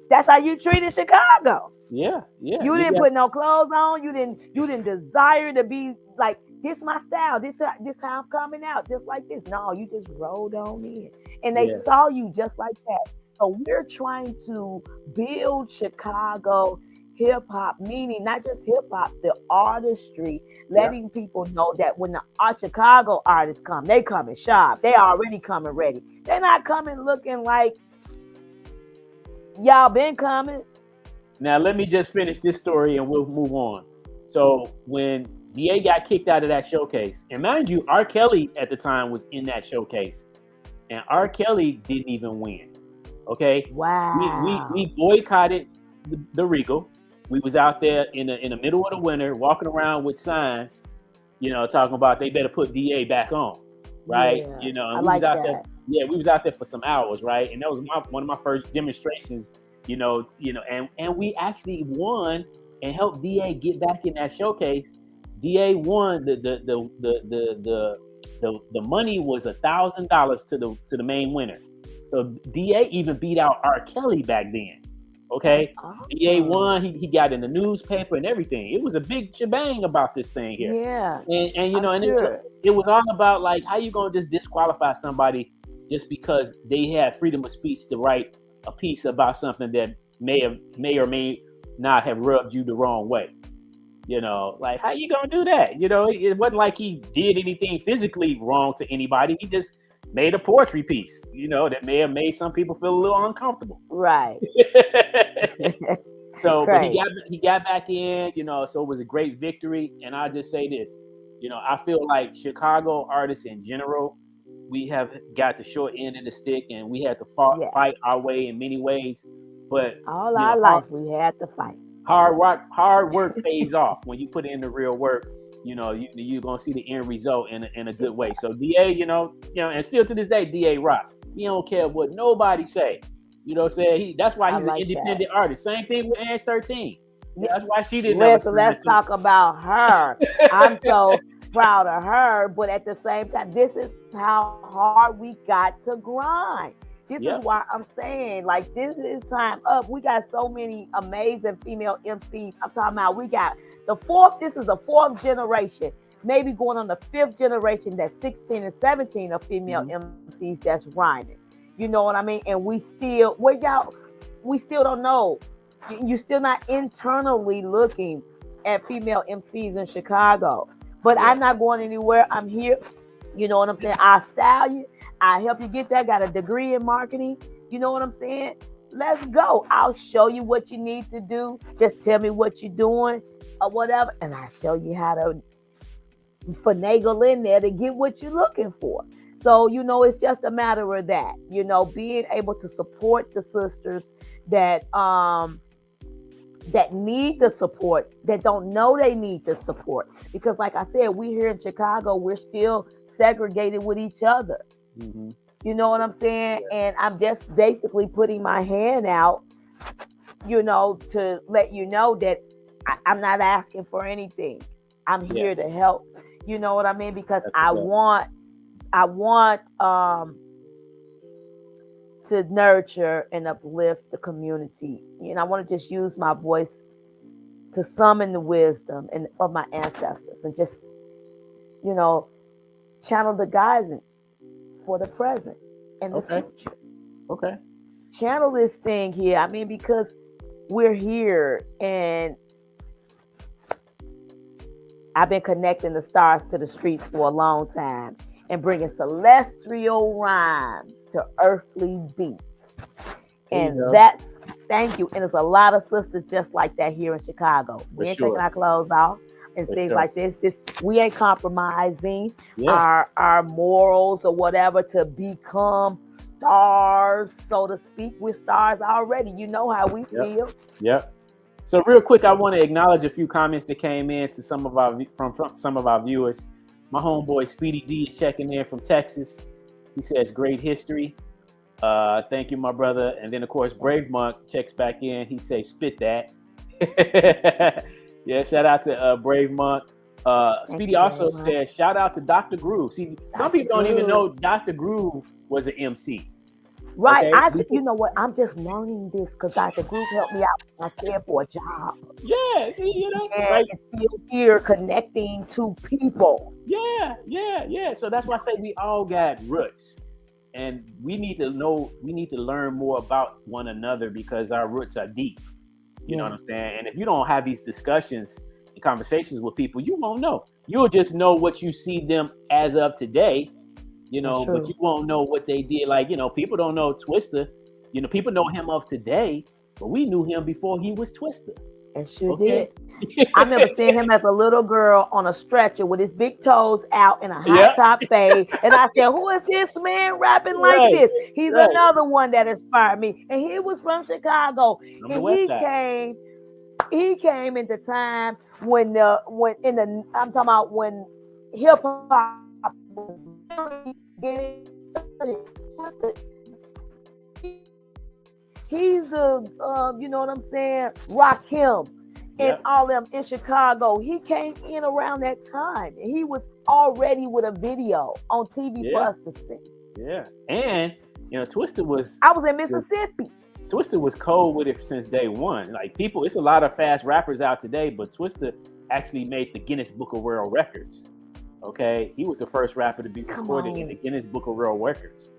That's how you treated Chicago. Yeah. You didn't put no clothes on. You didn't desire to be like, this my style. This how I'm coming out, just like this. No, you just rolled on in. And they saw you just like that. So we're trying to build Chicago hip-hop, meaning not just hip-hop, the artistry, letting people know that when the Chicago artists come, they coming sharp. They already coming ready. They're not coming looking like y'all been coming. Now, let me just finish this story and we'll move on. So when DA got kicked out of that showcase, and mind you, R. Kelly at the time was in that showcase, and R. Kelly didn't even win. Okay? Wow. We boycotted the Regal. We was out there in the middle of the winter walking around with signs, talking about they better put DA back on, right? Yeah, And I we was like out that. there. Yeah, we was out there for some hours, right? And that was one of my first demonstrations, and we actually won and helped DA get back in that showcase. DA won the money was $1,000 to the main winner. So DA even beat out R. Kelly back then. Okay, DA won. He got in the newspaper and everything. It was a big shebang about this thing here. Yeah, And I'm sure. it was all about like how you gonna just disqualify somebody just because they had freedom of speech to write a piece about something that may or may not have rubbed you the wrong way. Like how you gonna do that? It wasn't like he did anything physically wrong to anybody. He just made a poetry piece, that may have made some people feel a little uncomfortable. Right. So, but Great. he got back in, so it was a great victory. And I'll just say this, I feel like Chicago artists in general, we have got the short end of the stick, and we had to fight our way in many ways. But all our life we had to fight. Hard work pays off when you put in the real work. You're gonna see the end result in a good way. So DA, and still to this day, DA rock. He don't care what nobody say. You know what I'm saying? That's why he's an independent artist. Same thing with Ange 13. That's why she didn't. Let's talk about her. I'm so proud of her, but at the same time, this is how hard we got to grind. This is why I'm saying, like, this is time up. We got so many amazing female MCs. I'm talking about we got this is the fourth generation, maybe going on the fifth generation that's 16 and 17 of female MCs that's grinding. You know what I mean? And we still don't know. You're still not internally looking at female MCs in Chicago. But I'm not going anywhere. I'm here. You know what I'm saying? I'll style you. I'll help you get that. Got a degree in marketing. You know what I'm saying? Let's go. I'll show you what you need to do. Just tell me what you're doing or whatever. And I'll show you how to finagle in there to get what you're looking for. So, it's just a matter of that, being able to support the sisters that need the support, that don't know they need the support. Because like I said, we here in Chicago, we're still segregated with each other. Mm-hmm. You know what I'm saying? Yeah. And I'm just basically putting my hand out, to let you know that I'm not asking for anything. I'm here to help. You know what I mean? Because I want to nurture and uplift the community. I want to just use my voice to summon the wisdom of my ancestors and just, channel the guidance for the present and the future. Okay. Channel this thing here. I mean, because we're here and I've been connecting the stars to the streets for a long time and bringing celestial rhymes to earthly beats. And thank you. And there's a lot of sisters just like that here in Chicago. We ain't taking our clothes off and things like this. We ain't compromising our morals or whatever to become stars, so to speak. We're stars already. You know how we feel. Yep. So real quick, I want to acknowledge a few comments that came in to some of our viewers. My homeboy Speedy D is checking in from Texas. He says great history. Thank you, my brother. And then of course Brave Monk checks back in. He says spit that. Shout out to Brave Monk. Speedy also said shout out to Dr. Groove. See, some people don't even know Dr. Groove was an MC. Right. Okay? You know what? I'm just learning this because Dr. Groove helped me out when I said for a job. Yeah. See, and it's still here connecting to people. Yeah. So that's why I say we all got roots. And we need to learn more about one another because our roots are deep. You know what I'm saying? And if you don't have these discussions and conversations with people, you won't know. You'll just know what you see them as of today. But you won't know what they did. Like, people don't know Twista. People know him of today, but we knew him before he was Twista. And did. I remember seeing him as a little girl on a stretcher with his big toes out in a high top fade. And I said, who is this man rapping like this? He's another one that inspired me. And he was from Chicago. He came in the time when hip hop was really getting started. He's the, you know what I'm saying, Rakim and all them in Chicago. He came in around that time, and he was already with a video on TV for us to see. Yeah, and you know, Twisted was. I was in Mississippi. Twisted was cold with it since day one. Like people, it's a lot of fast rappers out today, but Twisted actually made the Guinness Book of World Records. Okay, he was the first rapper to be recorded in the Guinness Book of World Records.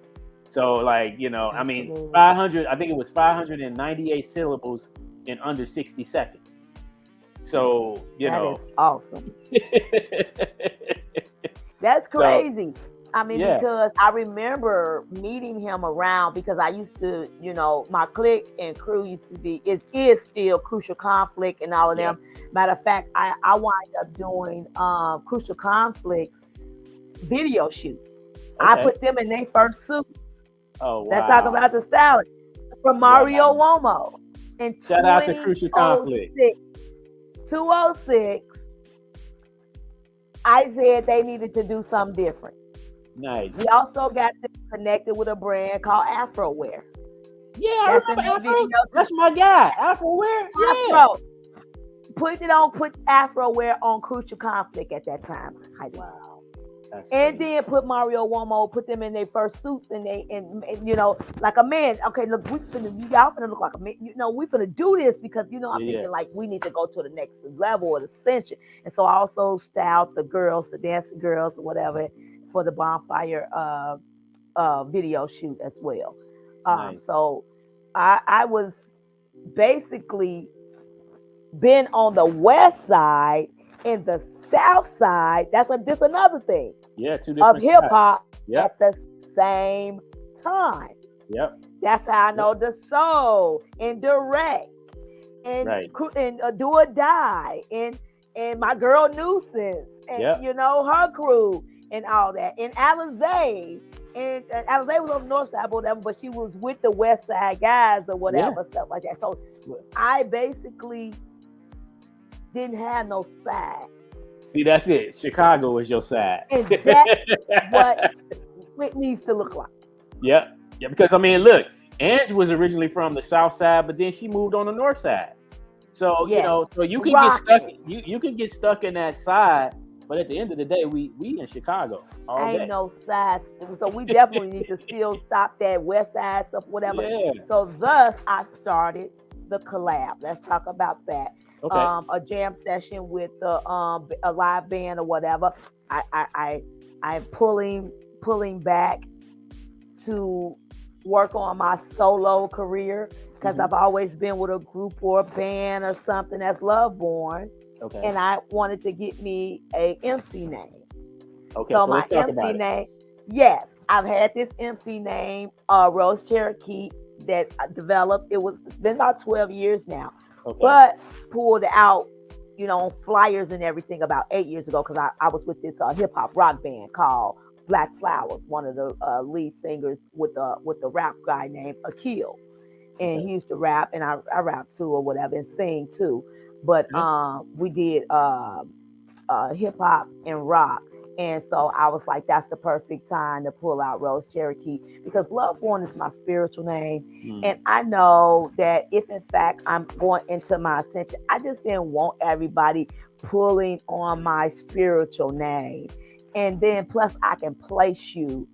So, like, you know, I mean, 500. I think it was 598 syllables in under 60 seconds. So, you know, that is awesome. That's crazy. So, I mean, because I remember meeting him around, because I used to, you know, my clique and crew used to be, is still Crucial Conflict and all of them. Matter of fact, I wind up doing Crucial Conflict's video shoot. I put them in their first suits. Oh, wow. Let's talk about the stylist from Mario Uomo. And shout out to Crucial Conflict. 206, I said they needed to do something different. Nice. We also got connected with a brand called Afrowear. Yeah, I remember Afro. That's my guy. Afrowear. Yeah. Afro. Put Afrowear on Crucial Conflict at that time. Wow. And then put Mario Uomo, put them in their first suits, and you know, like a man. Okay, look, y'all finna look like a man. You know, we finna do this because, you know, I'm thinking like we need to go to the next level or the ascension. And so I also styled the girls, the dancing girls or whatever, for the Bonfire video shoot as well. Nice. So I was basically been on the west side and the south side. That's another thing. Yeah, two different of hip hop at the same time. Yep. That's how I know the soul and direct and Do or Die and my girl Nuisance and you know, her crew and all that. And Alizé. And Alizé was on the north side or whatever, but she was with the west side guys or whatever, stuff like that. So I basically didn't have no side. See, that's it. Chicago is your side. And that's what it needs to look like. Yeah, because I mean, look, Ange was originally from the south side, but then she moved on the north side. So, you know, so you can get stuck. You can get stuck in that side, but at the end of the day, we in Chicago all day. Ain't no sides. So we definitely need to still stop that west side stuff, whatever. Yeah. So thus I started the collab. Let's talk about that. Okay. A jam session with a live band or whatever. I'm pulling back to work on my solo career because I've always been with a group or a band or something that's Love Borne. Okay. And I wanted to get me a MC name. Okay, so my let's talk MC name, yes, I've had this MC name, Rose Cherokee, that I developed. It's been about 12 years now. Okay. But pulled out, you know, on flyers and everything about 8 years ago because I was with this hip hop rock band called Black Flowers, one of the lead singers with the rap guy named Akil. And he used to rap and I rap too or whatever and sing too. But we did hip hop and rock. And so I was like, that's the perfect time to pull out Rose Cherokee because Love Borne is my spiritual name. And I know that if in fact I'm going into my ascension, I just didn't want everybody pulling on my spiritual name. And then plus I can place you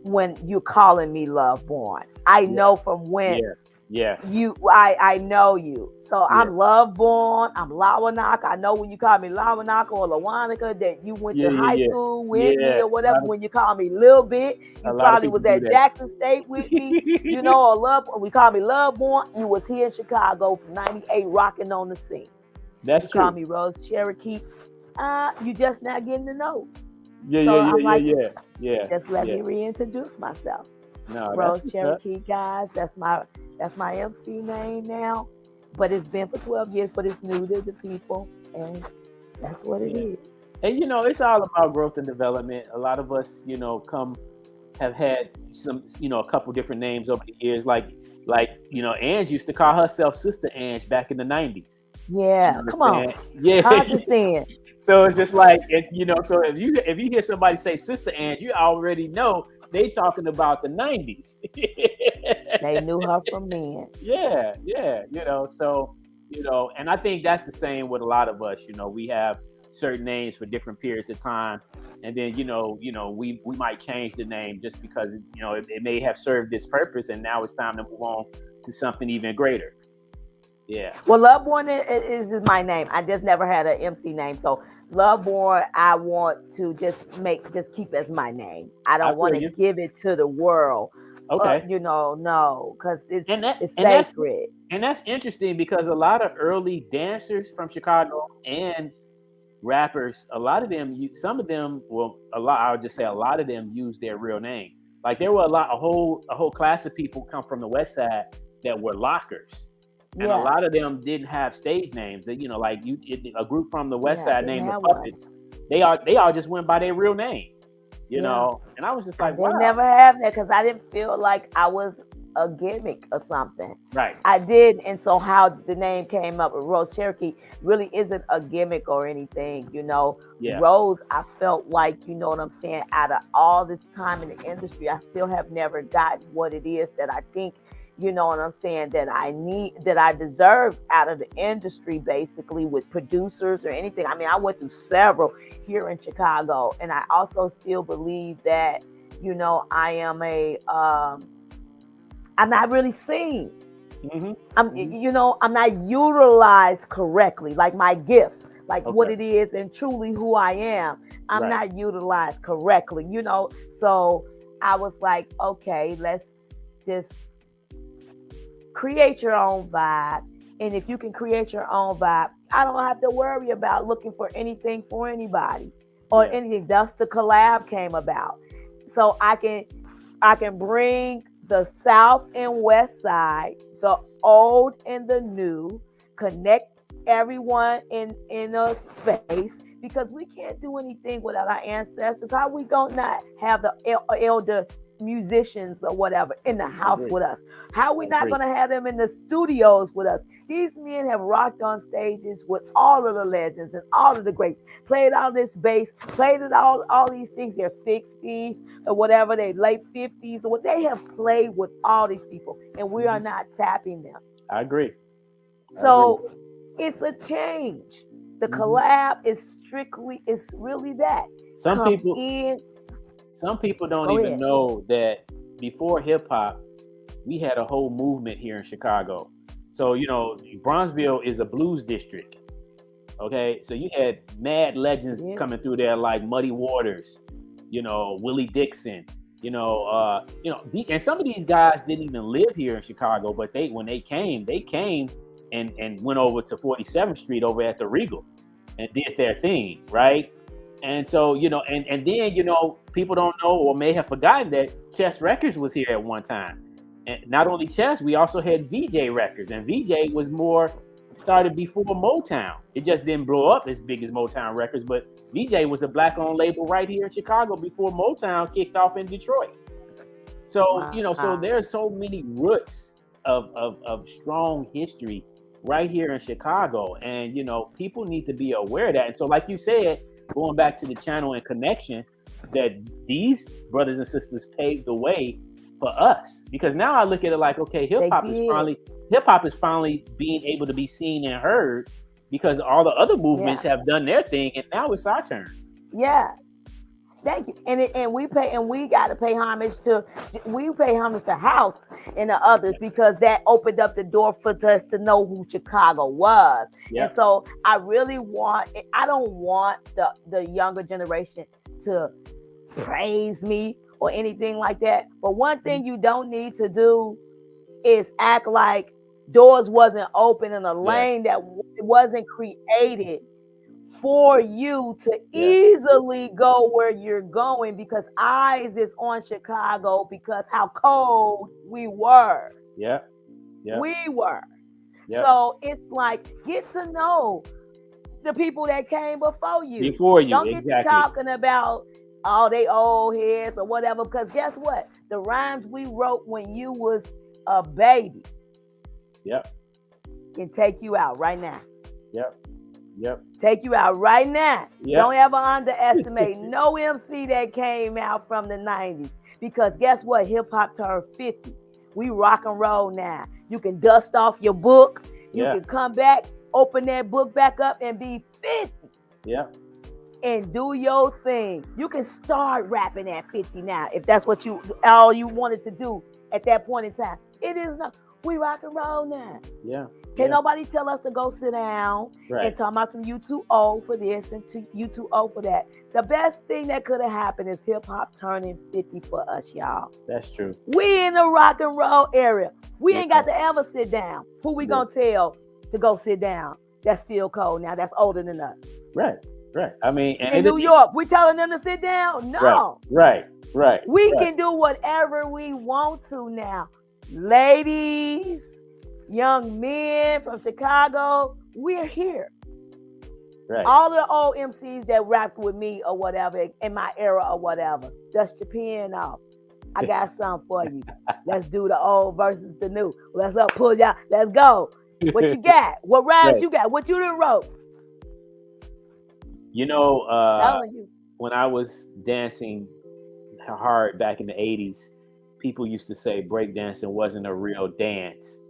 when you're calling me Love Borne. I know from whence I know you. So I'm Love Borne, I'm Lawanak. I know when you call me Lawanak or Lawanika that you went to high school with me or whatever. When you call me Lil Bit, you probably was at Jackson State with me, you know, or we call me Love Borne, you was here in Chicago from 98 rocking on the scene. That's true. Call me Rose Cherokee. You just now getting to know. Yeah. Just let me reintroduce myself. No, Rose Cherokee, guys. That's my MC name now. But it's been for 12 years, but it's new to the people, and that's what it is. And you know, it's all about growth and development. A lot of us, you know, have had some, you know, a couple different names over the years. Like you know, Ange used to call herself Sister Ange back in the 90s. Yeah, come on. Yeah, I understand. So it's just like, so if you hear somebody say Sister Ange, you already know they talking about the 90s. They knew her from men. Yeah, so, and I think that's the same with a lot of us. We have certain names for different periods of time. And then, we might change the name just because, it may have served its purpose. And now it's time to move on to something even greater. Yeah. Well, Love Borne is my name. I just never had an MC name. So Love Borne, I want to just keep as my name. I don't want to give it to the world. Okay. No, because it's sacred. And that's interesting because a lot of early dancers from Chicago and rappers, a lot of them use their real name. Like there were a whole class of people come from the West Side that were lockers. And a lot of them didn't have stage names. That a group from the West Side named the Puppets. They all just went by their real name, know. And I was just like, wow. They never have that because I didn't feel like I was a gimmick or something. Right. I did, and so how the name came up with Rose Cherokee really isn't a gimmick or anything, Yeah. Rose, I felt like, you know what I'm saying, out of all this time in the industry, I still have never gotten what it is that I think. You know what I'm saying, that I deserve out of the industry, basically with producers or anything. I mean, I went through several here in Chicago, and I also still believe that, I am I'm not really seen. Mm-hmm. I'm not utilized correctly, like my gifts, like what it is and truly who I am. I'm not utilized correctly, So I was like, okay, let's just create your own vibe. And if you can create your own vibe, I don't have to worry about looking for anything for anybody or anything. Thus the collab came about. So I can bring the South and West Side, the old and the new, connect everyone in a space, because we can't do anything without our ancestors. How we gonna not have the elder musicians or whatever in the house with us? How are we not going to have them in the studios with us? These men have rocked on stages with all of the legends and all of the greats, played all this bass, played it all these things, their 60s or whatever, they late 50s, or what they have played with all these people, and we are not tapping them. I agree. So it's a change. The collab is really that. Some people don't even know that before hip hop, we had a whole movement here in Chicago. So, Bronzeville is a blues district. Okay. So you had mad legends coming through there like Muddy Waters, Willie Dixon, and some of these guys didn't even live here in Chicago, but when they came and went over to 47th Street over at the Regal and did their thing. Right. And so, and then, people don't know or may have forgotten that Chess Records was here at one time. And not only Chess, we also had VJ Records. And VJ was started before Motown. It just didn't blow up as big as Motown Records. But VJ was a black-owned label right here in Chicago before Motown kicked off in Detroit. So, so there's so many roots of strong history right here in Chicago. And, people need to be aware of that. And so, like you said, going back to the channel and connection, that these brothers and sisters paved the way for us, because now I look at it like, okay, hip hop is finally being able to be seen and heard, because all the other movements have done their thing, and now it's our turn. Yeah, thank you. And we got to pay homage to House and the others, because that opened up the door for us to know who Chicago was. And so I don't want the younger generation to praise me or anything like that. But one thing you don't need to do is act like doors wasn't open in a lane that wasn't created for you to easily go where you're going, because eyes is on Chicago because how cold we were. We were. So it's like, get to know the people that came before you. Don't get to talking about they old heads or whatever, because guess what? The rhymes we wrote when you was a baby can take you out right now. Yep. Take you out right now. Yep. Don't ever underestimate no MC that came out from the 90s. Because guess what? Hip hop turned 50. We rock and roll now. You can dust off your book. You Yeah. can come back, open that book back up and be 50. Yeah. And do your thing. You can start rapping at 50 now if that's what all you wanted to do at that point in time. It is not. We rock and roll now. Yeah. Can't nobody tell us to go sit down and talk about some you too old for this and you too old for that. The best thing that could have happened is hip hop turning 50 for us, y'all. That's true. We in the rock and roll area. We ain't got to ever sit down. Who we gonna tell to go sit down? That's still cold now. That's older than us. Right. Right. I mean, in New York, we telling them to sit down? No. Right. We can do whatever we want to now. Ladies, young men from Chicago, we're here. Right. All the old MCs that rapped with me or whatever in my era or whatever, dust your pen off. I got something for you. Let's do the old versus the new. Let's pull y'all. Let's go. What you got? What rhymes you got? What you done wrote? You know, telling you. When I was dancing hard back in the 80s, people used to say breakdancing wasn't a real dance.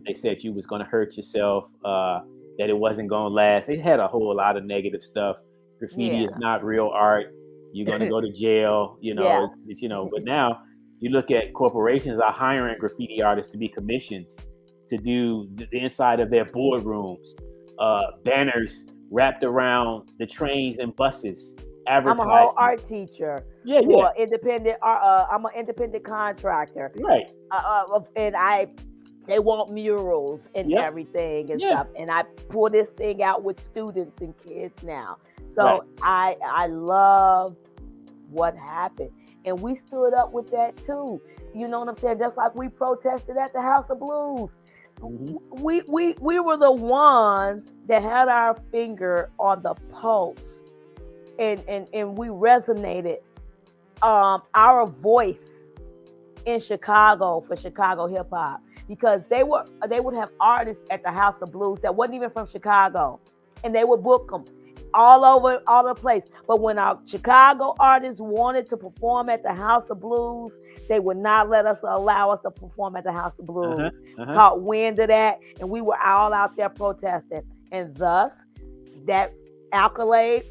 They said you was going to hurt yourself, that it wasn't going to last. It had a whole lot of negative stuff. Graffiti is not real art. You're going to go to jail, it's but now you look at corporations are hiring graffiti artists to be commissioned to do the inside of their boardrooms, banners wrapped around the trains and buses. I'm a whole art teacher. Yeah. Independent. I'm an independent contractor. Right. And they want murals and everything and stuff. And I pull this thing out with students and kids now. So I love what happened, and we stood up with that too. You know what I'm saying? Just like we protested at the House of Blues. Mm-hmm. We were the ones that had our finger on the pulse. And we resonated our voice in Chicago for Chicago hip hop, because they would have artists at the House of Blues that wasn't even from Chicago, and they would book them all over the place. But when our Chicago artists wanted to perform at the House of Blues, they would not allow us to perform at the House of Blues. Caught wind of that, and we were all out there protesting, and thus that accolade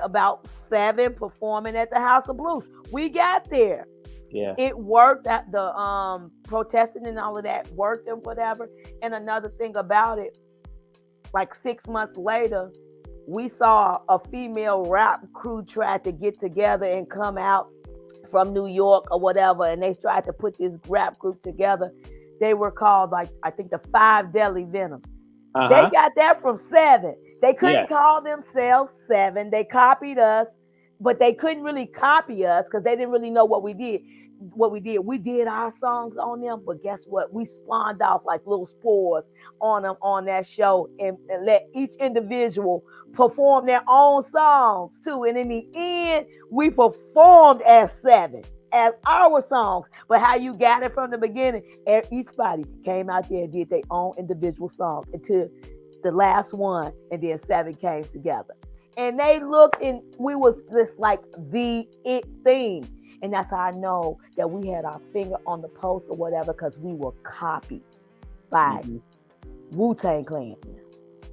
about 7 performing at the House of Blues. We got there. Yeah. It worked. At the protesting and all of that worked and whatever. And another thing about it, like 6 months later, we saw a female rap crew try to get together and come out from New York or whatever, and they tried to put this rap group together. They were called, like, I think the 5 Deli Venom. They got that from 7. They couldn't call themselves 7. They copied us, but they couldn't really copy us because they didn't really know what we did. We did our songs on them, but guess what? We spawned off like little spores on them on that show, and let each individual perform their own songs too. And in the end, we performed as 7, as our songs. But how you got it from the beginning, each body came out there and did their own individual song until the last one, and then 7 came together. And they looked, and we was just like the it thing. And that's how I know that we had our finger on the pulse or whatever, because we were copied by Wu-Tang Clan.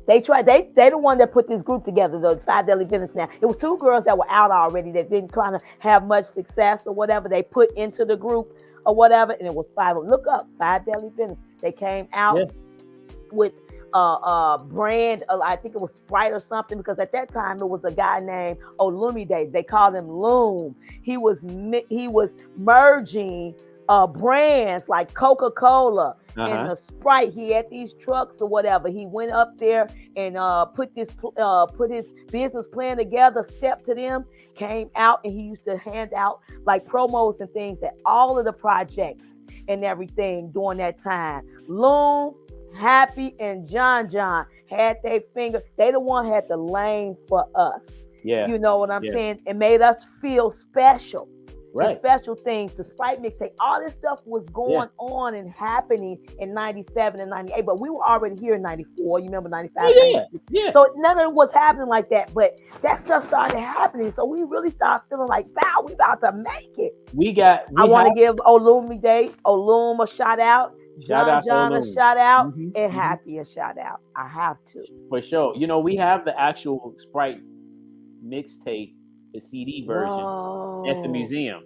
They the one that put this group together, the 5 Deli Venoms. Now, it was 2 girls that were out already that didn't kind of have much success or whatever. They put into the group or whatever, and it was 5 of them. Look up 5 Deli Venoms. They came out with brand, I think it was Sprite or something, because at that time it was a guy named Olumide. They called him Loom. He was merging brands like Coca-Cola and the Sprite. He had these trucks or whatever. He went up there and put his business plan together, stepped to them, came out, and he used to hand out like promos and things at all of the projects and everything during that time. Loom, Happy, and John had their finger. They the one had the lane for us. Yeah. You know what I'm saying? It made us feel special. Right. special things, the Sprite mixtape, all this stuff was going on and happening in 97 and 98, but we were already here in 94. You remember 95? Yeah. So none of it was happening like that, but that stuff started happening. So we really started feeling like, wow, we about to make it. I want to give Olum a shout out. John a shout out, and Happy a shout out. I have to. For sure. You know, we have the actual Sprite mixtape, the CD version at the museum.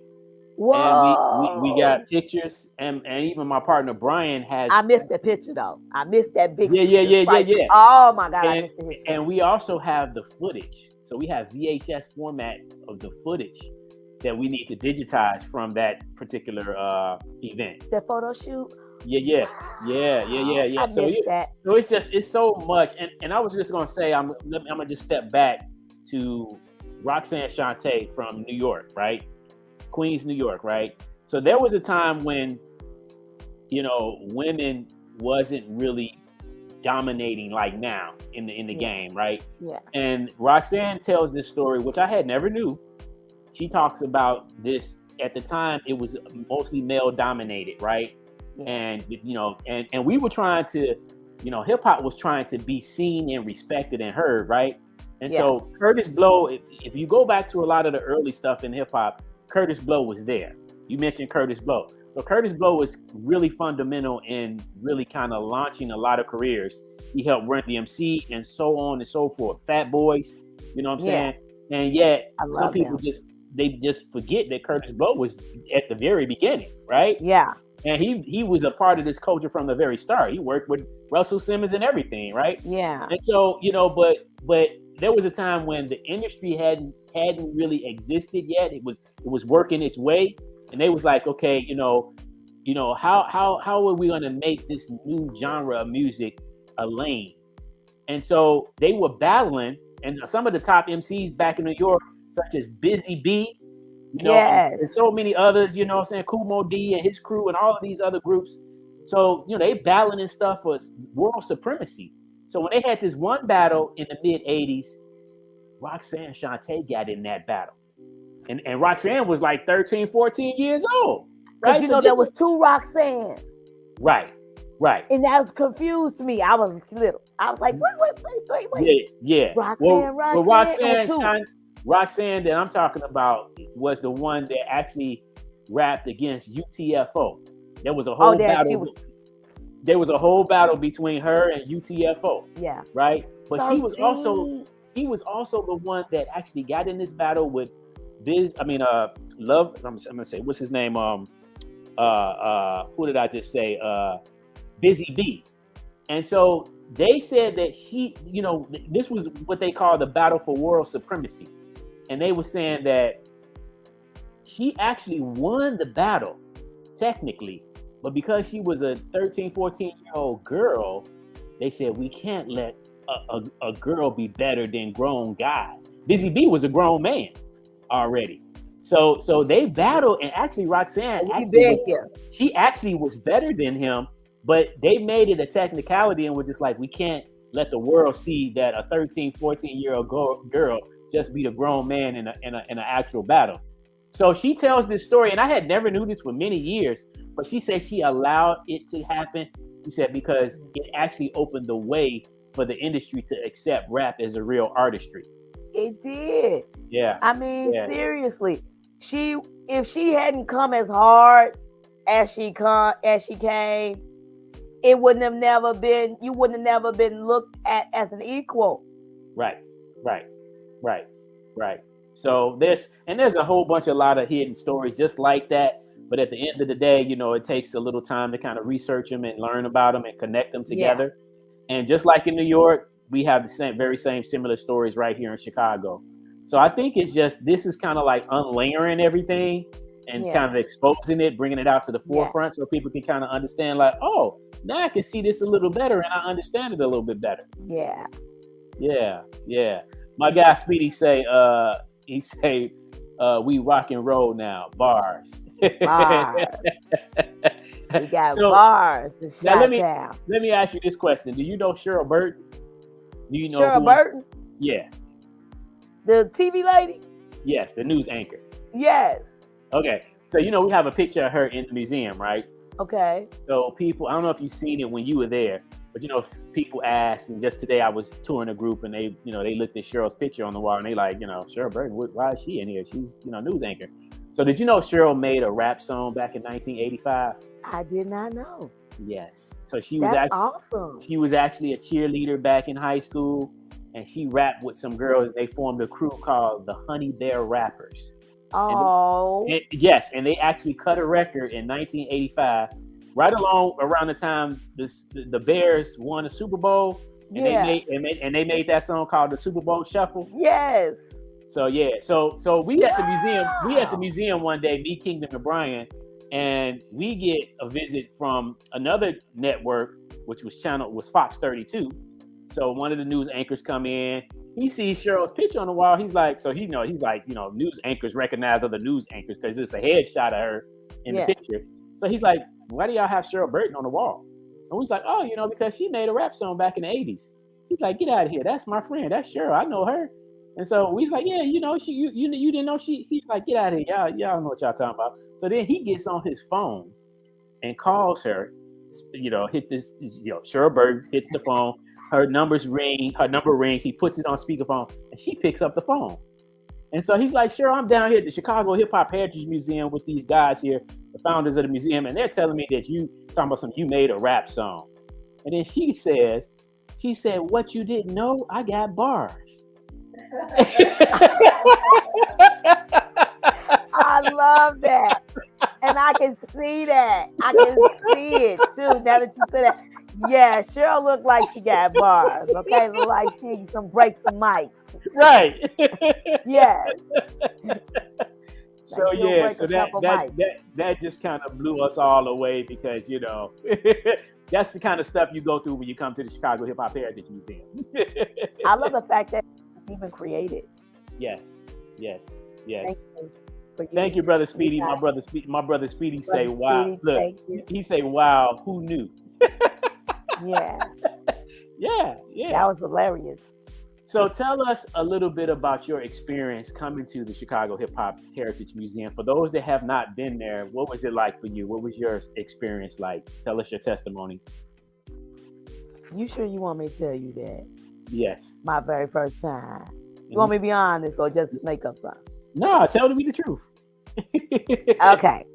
Whoa. And we got pictures, and even my partner Brian has. I missed that picture though. I missed that big. Yeah. Oh my God, I missed it. And we also have the footage. So we have VHS format of the footage that we need to digitize from that particular event. The photo shoot. Yeah. I So missed that. So it's so much, and I was just gonna say I'm gonna just step back to Roxanne Shante from New York, right? Queens, New York, right? So there was a time when, you know, women wasn't really dominating like now in the game, right? Yeah. And Roxanne tells this story, which I had never knew. She talks about this at the time. It was mostly male dominated, right? Yeah. And you know, and we were trying to, you know, hip hop was trying to be seen and respected and heard, right? And so Curtis Blow, if you go back to a lot of the early stuff in hip hop, Curtis Blow was there. You mentioned Curtis Blow. So Curtis Blow was really fundamental in really kind of launching a lot of careers. He helped Run DMC and so on and so forth. Fat Boys, you know what I'm saying? And yet some people just forget that Curtis Blow was at the very beginning, right? Yeah. And he was a part of this culture from the very start. He worked with Russell Simmons and everything, right? Yeah. And so, you know, but there was a time when the industry hadn't really existed yet. It was working its way, and they was like, okay, you know, how are we going to make this new genre of music a lane? And so they were battling, and some of the top MCs back in New York, such as Busy B, you know, and so many others, you know what I'm saying, Kumo D and his crew and all of these other groups. So, you know, they battling and stuff for world supremacy. So when they had this one battle in the mid 80s, Roxanne Shante got in that battle. And Roxanne was like 13, 14 years old. Right? You know, there was two Roxannes. Right. And that confused me. I was little. I was like, wait. Yeah. Roxanne that I'm talking about was the one that actually rapped against UTFO. There was a whole battle. There was a whole battle between her and UTFO. Yeah. Right? But 13. she was also the one that actually got in this battle with Love. I'm gonna say, what's his name? Who did I just say? Busy B. And so they said that she, you know, this was what they call the battle for world supremacy. And they were saying that she actually won the battle, technically. But because she was a 13, 14-year-old girl, they said, we can't let a girl be better than grown guys. Busy B was a grown man already. So they battled, and actually Roxanne she actually was better than him, but they made it a technicality and were just like, we can't let the world see that a 13, 14-year-old girl just beat a grown man in an actual battle. So she tells this story, and I had never knew this for many years, but she said she allowed it to happen. She said because it actually opened the way for the industry to accept rap as a real artistry. It did. Yeah. I mean, seriously, if she hadn't come as hard as she came, it wouldn't have never been. You wouldn't have never been looked at as an equal. Right. So there's a whole bunch, a lot of hidden stories just like that. But at the end of the day, you know, it takes a little time to kind of research them and learn about them and connect them together. Yeah. And just like in New York, we have the very same similar stories right here in Chicago. So I think this is kind of like unlayering everything and kind of exposing it, bringing it out to the forefront so people can kind of understand like, oh, now I can see this a little better and I understand it a little bit better. Yeah. My guy Speedy say, we rock and roll now. Bars. We got bars to shut down. Let me ask you this question. Do you know Cheryl Burton? Do you know Cheryl Burton? Yeah. The TV lady? Yes, the news anchor. Yes. Okay. So we have a picture of her in the museum, right? Okay. So people, I don't know if you've seen it when you were there, but people asked, and just today I was touring a group, and they looked at Cheryl's picture on the wall, and they like, Cheryl Burton, why is she in here? She's news anchor. So did you know Cheryl made a rap song back in 1985? I did not know. Yes. So she That's awesome. She was actually a cheerleader back in high school, and she rapped with some girls. They formed a crew called the Honey Bear Rappers. Oh. Yes, and they actually cut a record in 1985, right around the time the Bears won the Super Bowl, and they made that song called the Super Bowl Shuffle. Yes. So so we at the museum. We at the museum one day, me, Kingdom, and Brian, and we get a visit from another network, which was Fox 32. So one of the news anchors come in. He sees Cheryl's picture on the wall. He's like, news anchors recognize other news anchors because it's a headshot of her in the picture. So he's like, why do y'all have Cheryl Burton on the wall? And we's like, oh, because she made a rap song back in the 80s. He's like, get out of here. That's my friend. That's Cheryl. I know her. And so he's like, yeah, she, you didn't know she. He's like, get out of here. Y'all know what y'all talking about. So then he gets on his phone and calls her. Hit this. Cheryl Burton hits the phone. Her number rings. He puts it on speakerphone, and she picks up the phone. And so he's like, "Sure, I'm down here at the Chicago Hip Hop Heritage Museum with these guys here, the founders of the museum, and they're telling me that you made a rap song." And then she said, "What you didn't know? I got bars." I love that, and I can see that. I can see it too. Now that you said that. Yeah, Cheryl looked like she got bars. Okay, look like she break some mics. Right. Yeah. So that just kind of blew us all away because that's the kind of stuff you go through when you come to the Chicago Hip Hop Heritage Museum. I love the fact that it's even created. Yes. Thank you, brother Speedy. My brother Speedy say, "Wow!" Look, he say, "Wow, who knew?" Yeah. Yeah. That was hilarious. So tell us a little bit about your experience coming to the Chicago Hip Hop Heritage Museum. For those that have not been there, what was it like for you? What was your experience like? Tell us your testimony. You sure you want me to tell you that? Yes. My very first time. You want me to be honest or just make up something? No, tell me the truth. Okay.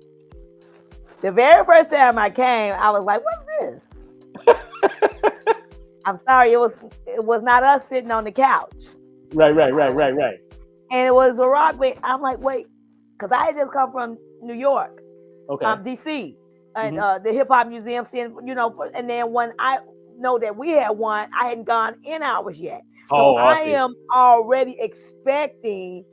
The very first time I came, I was like, what's this? I'm sorry, it was not us sitting on the couch. Right. And it was a rock band. I'm like, wait, because I had just come from New York, DC, and the Hip Hop Museum, and then when I know that we had one, I hadn't gone in ours yet. So I am already expecting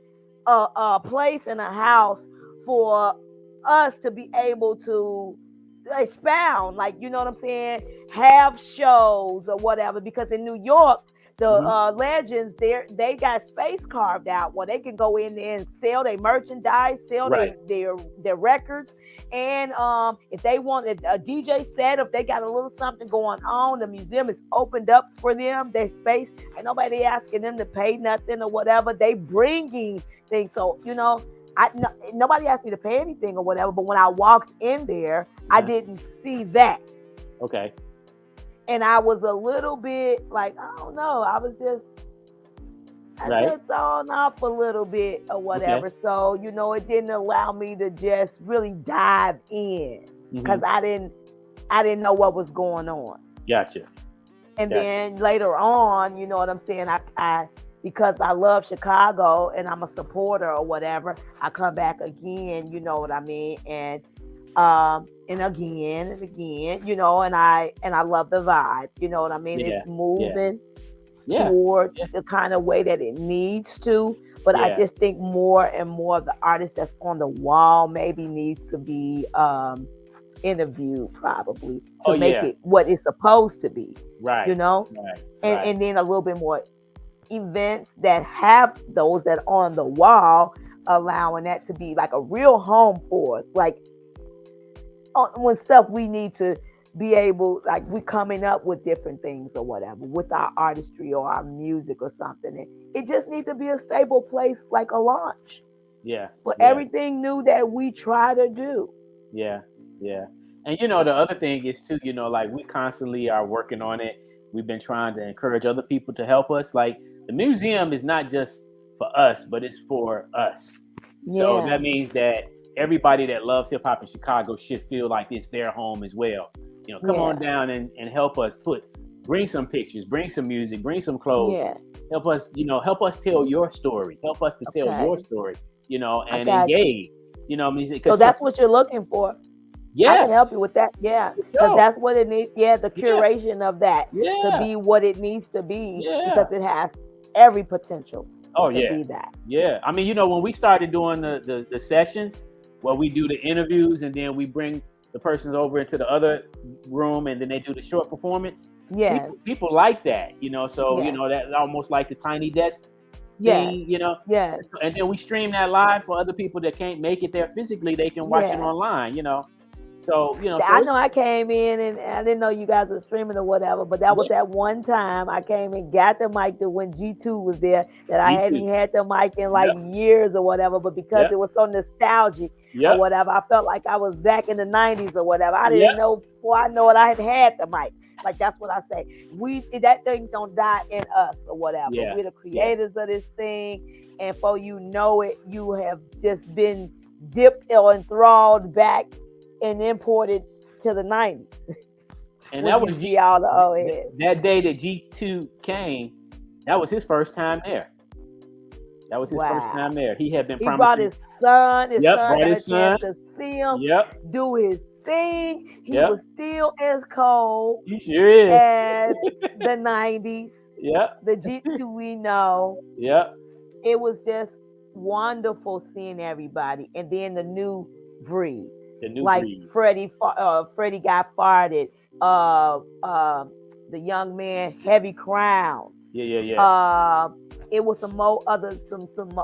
a place in a house for us to be able to expound, like, you know what I'm saying, have shows or whatever, because in New York the legends they got space carved out where they can go in there and sell their merchandise, sell their records, and if they want a DJ set, if they got a little something going on, the museum is opened up for them, their space, and nobody asking them to pay nothing or whatever. They bringing things, so nobody asked me to pay anything or whatever, but when I walked in there, I didn't see that. Okay. And I was a little bit like, I don't know. I was just thrown off a little bit or whatever. Okay. So, it didn't allow me to just really dive in because I didn't know what was going on. Gotcha. And then later on, you know what I'm saying? I because I love Chicago and I'm a supporter or whatever, I come back again, you know what I mean? And again, and I love the vibe, you know what I mean? It's moving toward the kind of way that it needs to, but I just think more and more of the artists that's on the wall maybe needs to be interviewed probably to make it what it's supposed to be, right? And then a little bit more events that have those that are on the wall, allowing that to be like a real home for us, like when stuff we need to be able, like we coming up with different things or whatever with our artistry or our music or something, and it just needs to be a stable place, like a launch. Yeah. for Yeah. everything new that we try to do. Yeah, yeah. And you know, the other thing is too, you know, like we constantly are working on it. We've been trying to encourage other people to help us. Like the museum is not just for us, but it's for us. So Yeah, that means that everybody that loves hip hop in Chicago should feel like it's their home as well. You know, come on yeah, down and help us bring some pictures, bring some music, bring some clothes. yeah. Help us, you know, help us tell your story. Help us to tell your Okay, story, you know, I and got you. engage. You know, what I mean, So because that's what you're looking for. I yeah, can help you with that. Yeah, for because sure. that's what it needs. Yeah, the Yeah, curation of that to yeah, be what it needs to be, yeah. because it has every potential Oh to yeah, be that. yeah. I mean, you know, when we started doing the sessions where we do the interviews and then we bring the persons over into the other room and then they do the short performance. Yes, People like that, you know. So you yes, know that almost like the tiny desk yes, thing, you know. yes, And then we stream that live for other people that can't make it there physically. They can watch it yes. online, you know. So you know, so I know it's I came in and I didn't know you guys were streaming or whatever, but that was yeah, that one time I came and got the mic to when G2 was there, that I G2. hadn't had the mic in like Yep, years or whatever, but because yep, it was so nostalgic or yep, whatever, I felt like I was back in the 90s or whatever. I yep, didn't know before I know it, I had the mic. Like that's what I say. That thing don't die in us or whatever. yeah, We're the yeah. creators of this thing, and before you know it, you have just been dipped or enthralled back and imported to the 90s And when that you was see all the old th- heads. that day that G2 came. That was his first time there. That was his first Wow. time there. He had been He brought promising. his son. His Yep, son brought got a his son. chance to see him Yep, do his thing. He yep. was still as cold He sure is. as the 90s, Yep, the G2 we know. yep. It was just wonderful seeing everybody. And then the new breed. The new Like breed. Freddie got farted. The young man, Heavy Crown. Yeah, yeah, yeah, It was some more other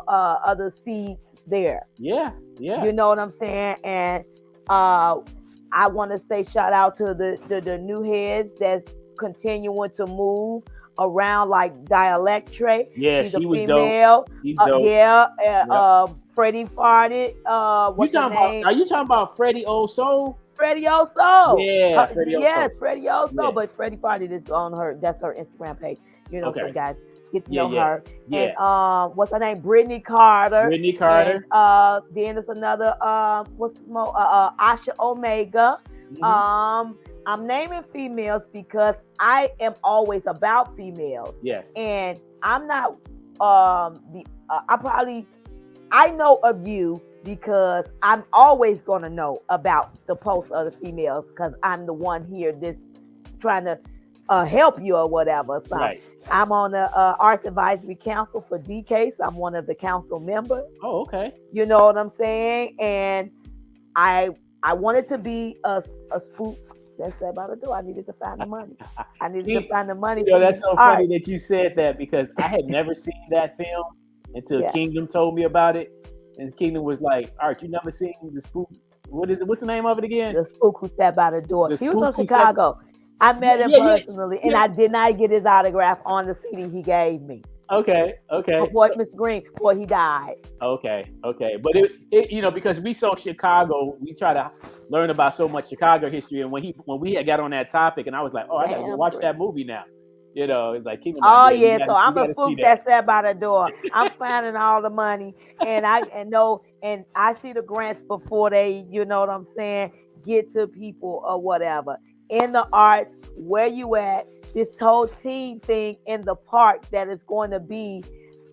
other seeds there. yeah, yeah. You know what I'm saying? And I want to say shout out to the new heads that's continuing to move around, like Dialectre. Yeah, She's a she was dope. female. He's dope. Yeah. Yep. Freddie farted. You What's her talking about? name? Are you talking about Freddie Old Soul? Freddie Oso. Yeah, Freddie Oso. Yes, Freddie Oso. Yeah. But Freddie farted is on her. That's her Instagram page. You know, Okay. so guys get to Yeah, know yeah, her. yeah. And what's her name? Brittany Carter. Brittany Carter. And then there's another what's more Asha Omega. Mhm. I'm naming females because I am always about females, Yes. and I'm not I know of you because I'm always gonna know about the posts of the females because I'm the one here that's trying to help you or whatever. So Right. I'm on the Arts Advisory Council for DK. So I'm one of the council members. Oh, okay. You know what I'm saying? And I wanted to be a spook. That's about to do. I needed to find the money. I needed to find the money. You know, for that's these so funny arts. that you said that because I had never seen that film until Yeah. Kingdom told me about it. And Kingdom was like, Art, you never seen the spook? What is it? What's the name of it again? The spook who sat by the door. The He was spook from who sat- Chicago. I met him Yeah, yeah, personally, and yeah. I did not get his autograph on the CD he gave me Okay, okay. before Mr. Green, before he died. Okay, okay, but it you know, because we saw Chicago, we try to learn about so much Chicago history, and when we had got on that topic, and I was like, oh, I gotta go Damn watch great. that movie now. You know, it's like Kingdom. Oh like, you yeah, so gotta- I'm you a gotta see spook that sat by the door. I'm finding all the money, and I see the grants before they, you know what I'm saying, get to people or whatever. In the arts, where you at? This whole team thing in the park that is going to be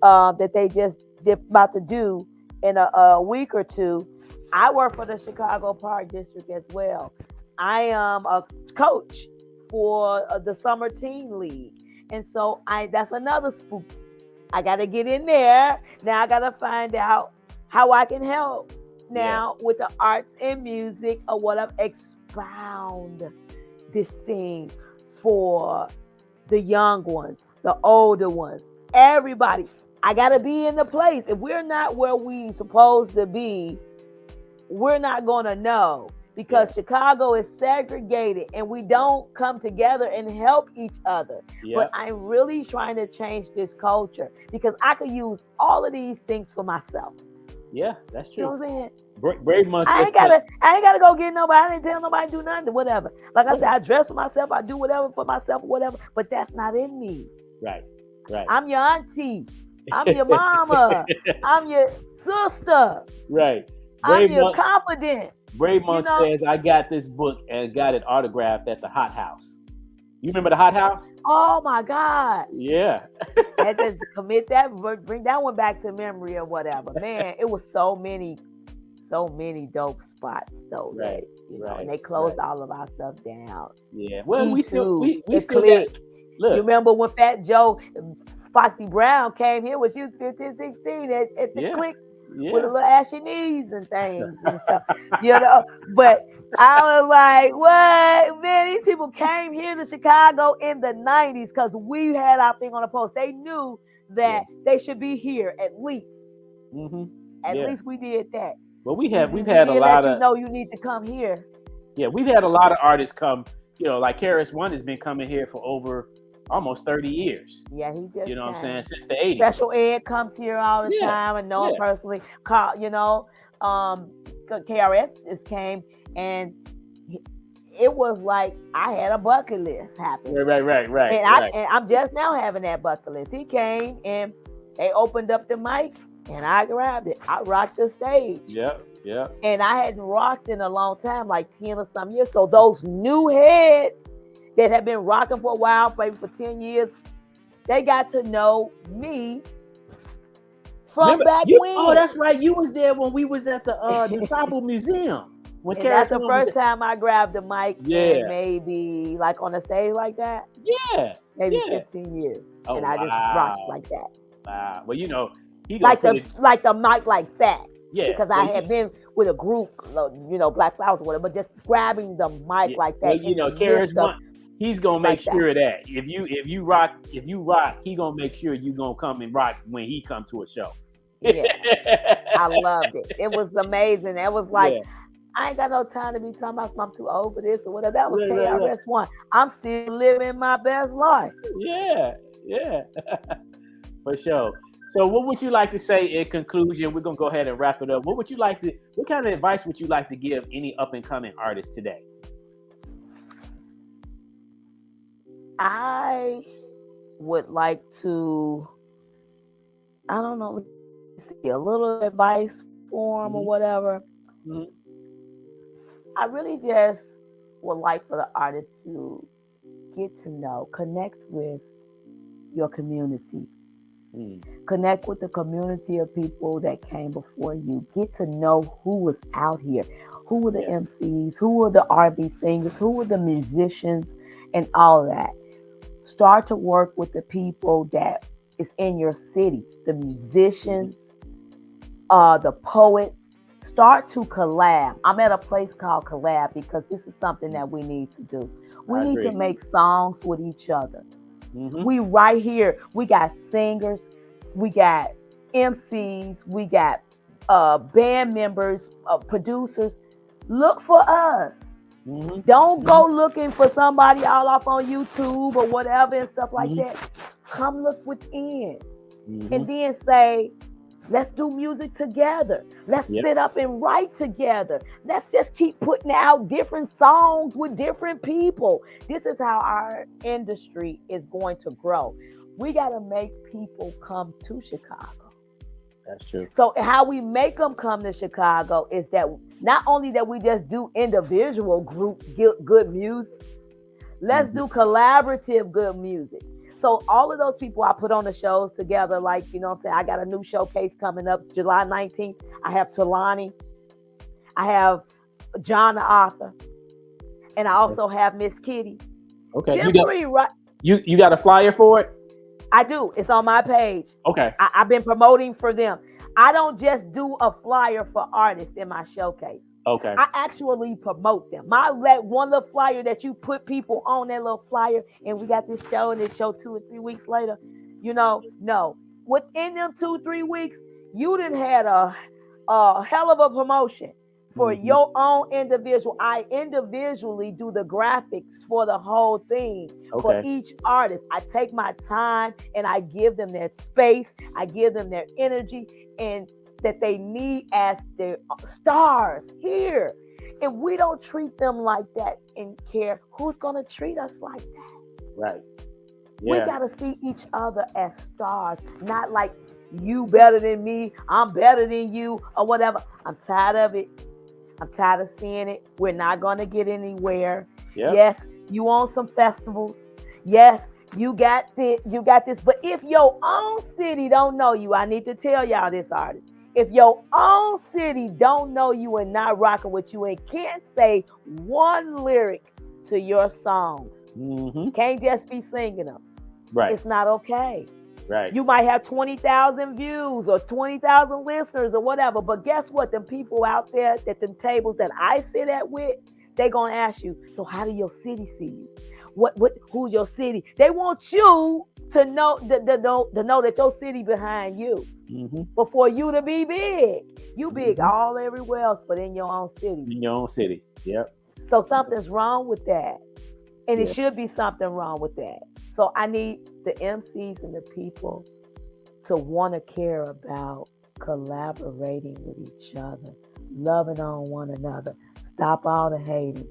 that they're about to do in a week or two. I work for the Chicago Park District as well. I am a coach for the summer teen league, and so that's another spook. I got to get in there now. I got to find out how I can help now with the arts and music or whatever. Expound this thing for the young ones, the older ones, everybody. I got to be in the place. If we're not where we supposed to be, we're not going to know, because Chicago is segregated and we don't come together and help each other. Yeah. But I'm really trying to change this culture because I could use all of these things for myself. Yeah, that's You know true. what I'm saying? Brave Month. I ain't gotta go get nobody. I didn't tell nobody to do nothing, whatever. Like I said, I dress for myself, I do whatever for myself, whatever. But that's not in me. Right. Right. I'm your auntie. I'm your mama. I'm your sister. Right. I'm Brave your Monk. confidant. Brave Monk says, "I got this book and got it autographed at the Hot House." You remember the Hot House? Oh my God. Yeah. Had to commit that, bring that one back to memory or whatever. Man, it was so many dope spots though. Right. And they closed all of our stuff down. Yeah. Well, E2, we still Click. got. Look. You remember when Fat Joe, Foxy Brown came here when she was 15, 16 at the Click with the little ashy knees and things and stuff. But I was like, what? Man, these people came here to Chicago in the 90s because we had our thing on the post. They knew that they should be here at least. Mm-hmm. At least we did that. Well, we've had a lot of. You know, you need to come here. Yeah, we've had a lot of artists come. Like Karis One has been coming here for over almost 30 years. Yeah, he just. You know what I'm saying? Since the 80s. Special Ed comes here all the time, and know him personally. KRS came, and it was like I had a bucket list happen. Right. And I'm just now having that bucket list. He came and they opened up the mic, and I grabbed it. I rocked the stage. Yeah. And I hadn't rocked in a long time, like 10 or some years. So those new heads that have been rocking for a while, maybe for 10 years, they got to know me from back when. Oh, that's right. You was there when we was at the Disciple Museum. And that's the first time I grabbed the mic in maybe like on a stage like that. Yeah. Maybe 15 years. Oh, and I just rocked like that. Wow. Well, he like the mic like that. Yeah. Because I had been with a group, Black Flowers or whatever, but just grabbing the mic like that. Well, Karis One, he's gonna make sure that if you rock, he gonna make sure you gonna come and rock when he come to a show. Yeah, I loved it. It was amazing. That was like, I ain't got no time to be talking about I'm too old for this or whatever. That was KRS One. I'm still living my best life. Yeah. For sure. So what would you like to say in conclusion? We're gonna go ahead and wrap it up. What kind of advice would you like to give any up and coming artists today? I would like to, I don't know, a little advice for them or whatever. Mm-hmm. I really just would like for the artists to get to know, connect with your community. Connect with the community of people that came before you. Get to know who was out here. Who were the MCs? Who were the R&B singers? Who were the musicians? And all that. Start to work with the people that is in your city. The musicians, the poets. Start to collab. I'm at a place called Collab because this is something that we need to do. We need to make songs with each other. Mm-hmm. We right here, we got singers, we got MCs, we got band members, producers. Look for us. Mm-hmm. Don't go looking for somebody all off on YouTube or whatever and stuff like that. Come look within. And then say, let's do music together. Let's sit up and write together. Let's just keep putting out different songs with different people. This is how our industry is going to grow. We got to make people come to Chicago. That's true. So how we make them come to Chicago is that not only that we just do individual group good music, let's do collaborative good music. So all of those people I put on the shows together, like, I got a new showcase coming up July 19th. I have Talani. I have John the author. And I also have Miss Kitty. Okay. You got a flyer for it? I do. It's on my page. Okay. I've been promoting for them. I don't just do a flyer for artists in my showcase. Okay. I actually promote them. One little flyer that you put people on, that little flyer, and we got this show and this show 2 or 3 weeks later. No. Within them 2-3 weeks, you done had a hell of a promotion for your own individual. I individually do the graphics for the whole thing for each artist. I take my time and I give them their space. I give them their energy, and that they need as their stars here. If we don't treat them like that and care, who's going to treat us like that? Right. We Yeah. got to see each other as stars, not like you better than me, I'm better than you, or whatever. I'm tired of it. I'm tired of seeing it. We're not going to get anywhere. Yep. Yes, you own some festivals. Yes, you got this. But if your own city don't know you, I need to tell y'all this, artist. If your own city don't know you and not rocking with you and can't say one lyric to your songs, can't just be singing them. Right. It's not okay. Right. You might have 20,000 views or 20,000 listeners or whatever, but guess what? Them people out there at them tables that I sit at with, they're gonna ask you, so how do your city see you? Who's your city? They want you to know that your city behind you. But for you to be big, you big all everywhere else, but in your own city. In your own city. Yep. So something's wrong with that. And it should be something wrong with that. So I need the MCs and the people to want to care about collaborating with each other, loving on one another. Stop all the hating.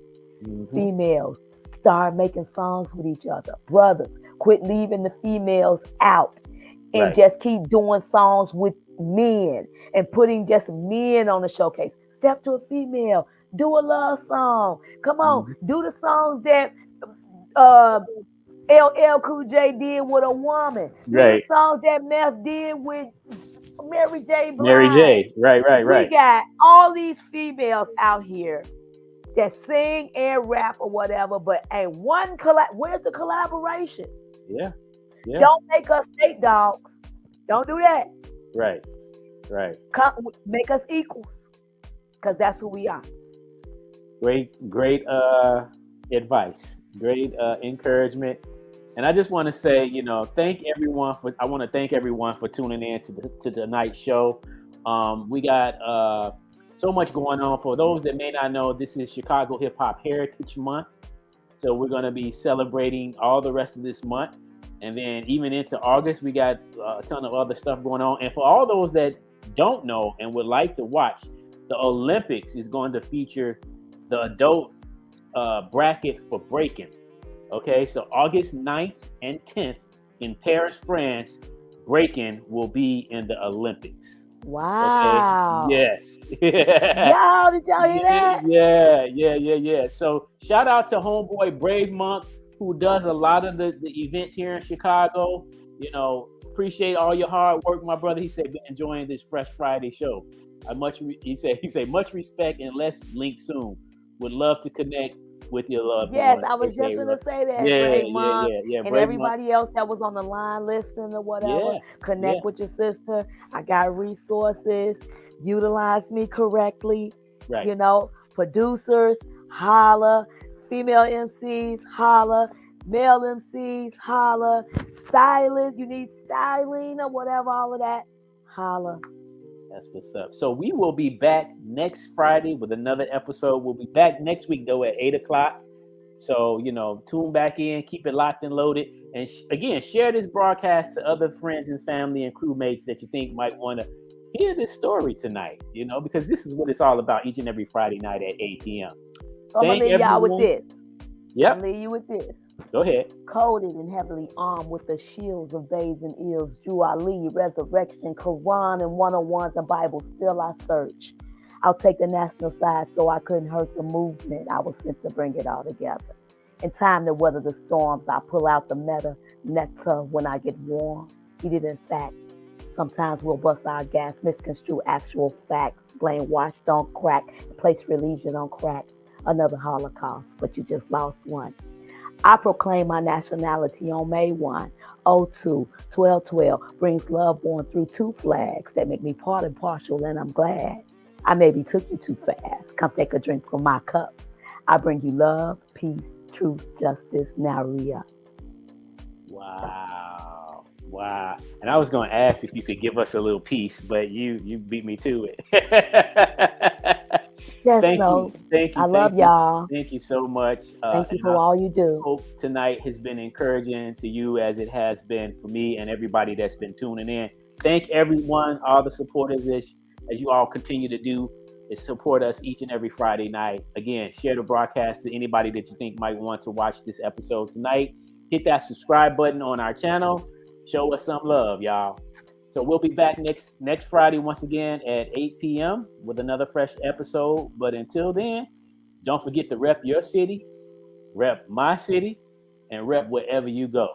Females, start making songs with each other. Brothers, quit leaving the females out and just keep doing songs with men and putting just men on the showcase. Step to a female, do a love song. Come on, do the songs that LL Cool J did with a woman. Do the songs that Meth did with Mary J. Blige. Mary J. Right. We got all these females out here that sing and rap or whatever, but ain't one where's the collaboration? Yeah. Don't make us state dogs. Don't do that. Right. Make us equals, because that's who we are. Great advice. Great encouragement. And I just want to say, I want to thank everyone for tuning in to tonight's show. We got so much going on. For those that may not know, this is Chicago Hip Hop Heritage Month. So we're going to be celebrating all the rest of this month. And then even into August, we got a ton of other stuff going on. And for all those that don't know and would like to watch, the Olympics is going to feature the adult bracket for breaking. Okay, so August 9th and 10th in Paris, France, breaking will be in the Olympics. Wow. Okay? Yes. Y'all, did y'all hear that? Yeah. So shout out to homeboy Brave Monk, who does a lot of the events here in Chicago. Appreciate all your hard work, my brother. He said, been enjoying this Fresh Friday show. He said much respect and let's link soon. Would love to connect with your love. Yes, I was just going to say that. Yeah. And everybody else that was on the line listening or whatever, connect with your sister. I got resources. Utilize me correctly. Right. Producers, holla. Female MCs, holla. Male MCs, holla. Stylists, you need styling or whatever, all of that, holla. That's what's up. So we will be back next Friday with another episode. We'll be back next week, though, at 8 o'clock. So, tune back in, keep it locked and loaded. And again, share this broadcast to other friends and family and crewmates that you think might want to hear this story tonight, because this is what it's all about each and every Friday night at 8 p.m. So I'm going to leave y'all with this. Yep. I'm going to leave you with this. Go ahead. Coded and heavily armed with the shields of babes and eels, Drew Ali, resurrection, Quran, and 101s and Bible, still I search. I'll take the national side so I couldn't hurt the movement. I was sent to bring it all together. In time to weather the storms, I pull out the nectar when I get warm. Eat it in fact. Sometimes we'll bust our gas, misconstrue actual facts, blame washed on crack, place religion on crack. Another Holocaust, but you just lost one. I proclaim my nationality on May 1, 02, 12/12, brings Love Borne through two flags that make me part and partial, and I'm glad. I maybe took you too fast. Come take a drink from my cup. I bring you love, peace, truth, justice, now re-up. Wow. And I was going to ask if you could give us a little piece, but you beat me to it. Yes, Thank you. I love y'all. Thank you so much. Thank you for all you do. Hope tonight has been encouraging to you as it has been for me and everybody that's been tuning in. Thank everyone, all the supporters as you all continue to do, is support us each and every Friday night. Again, share the broadcast to anybody that you think might want to watch this episode tonight. Hit that subscribe button on our channel. Show us some love, y'all. So we'll be back next Friday once again at 8 p.m. with another fresh episode. But until then, don't forget to rep your city, rep my city, and rep wherever you go.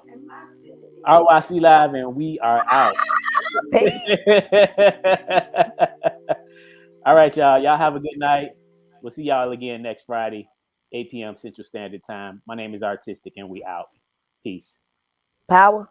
RYC Live, and we are out. All right, y'all. Y'all have a good night. We'll see y'all again next Friday, 8 p.m. Central Standard Time. My name is Artistic, and we out. Peace. Power.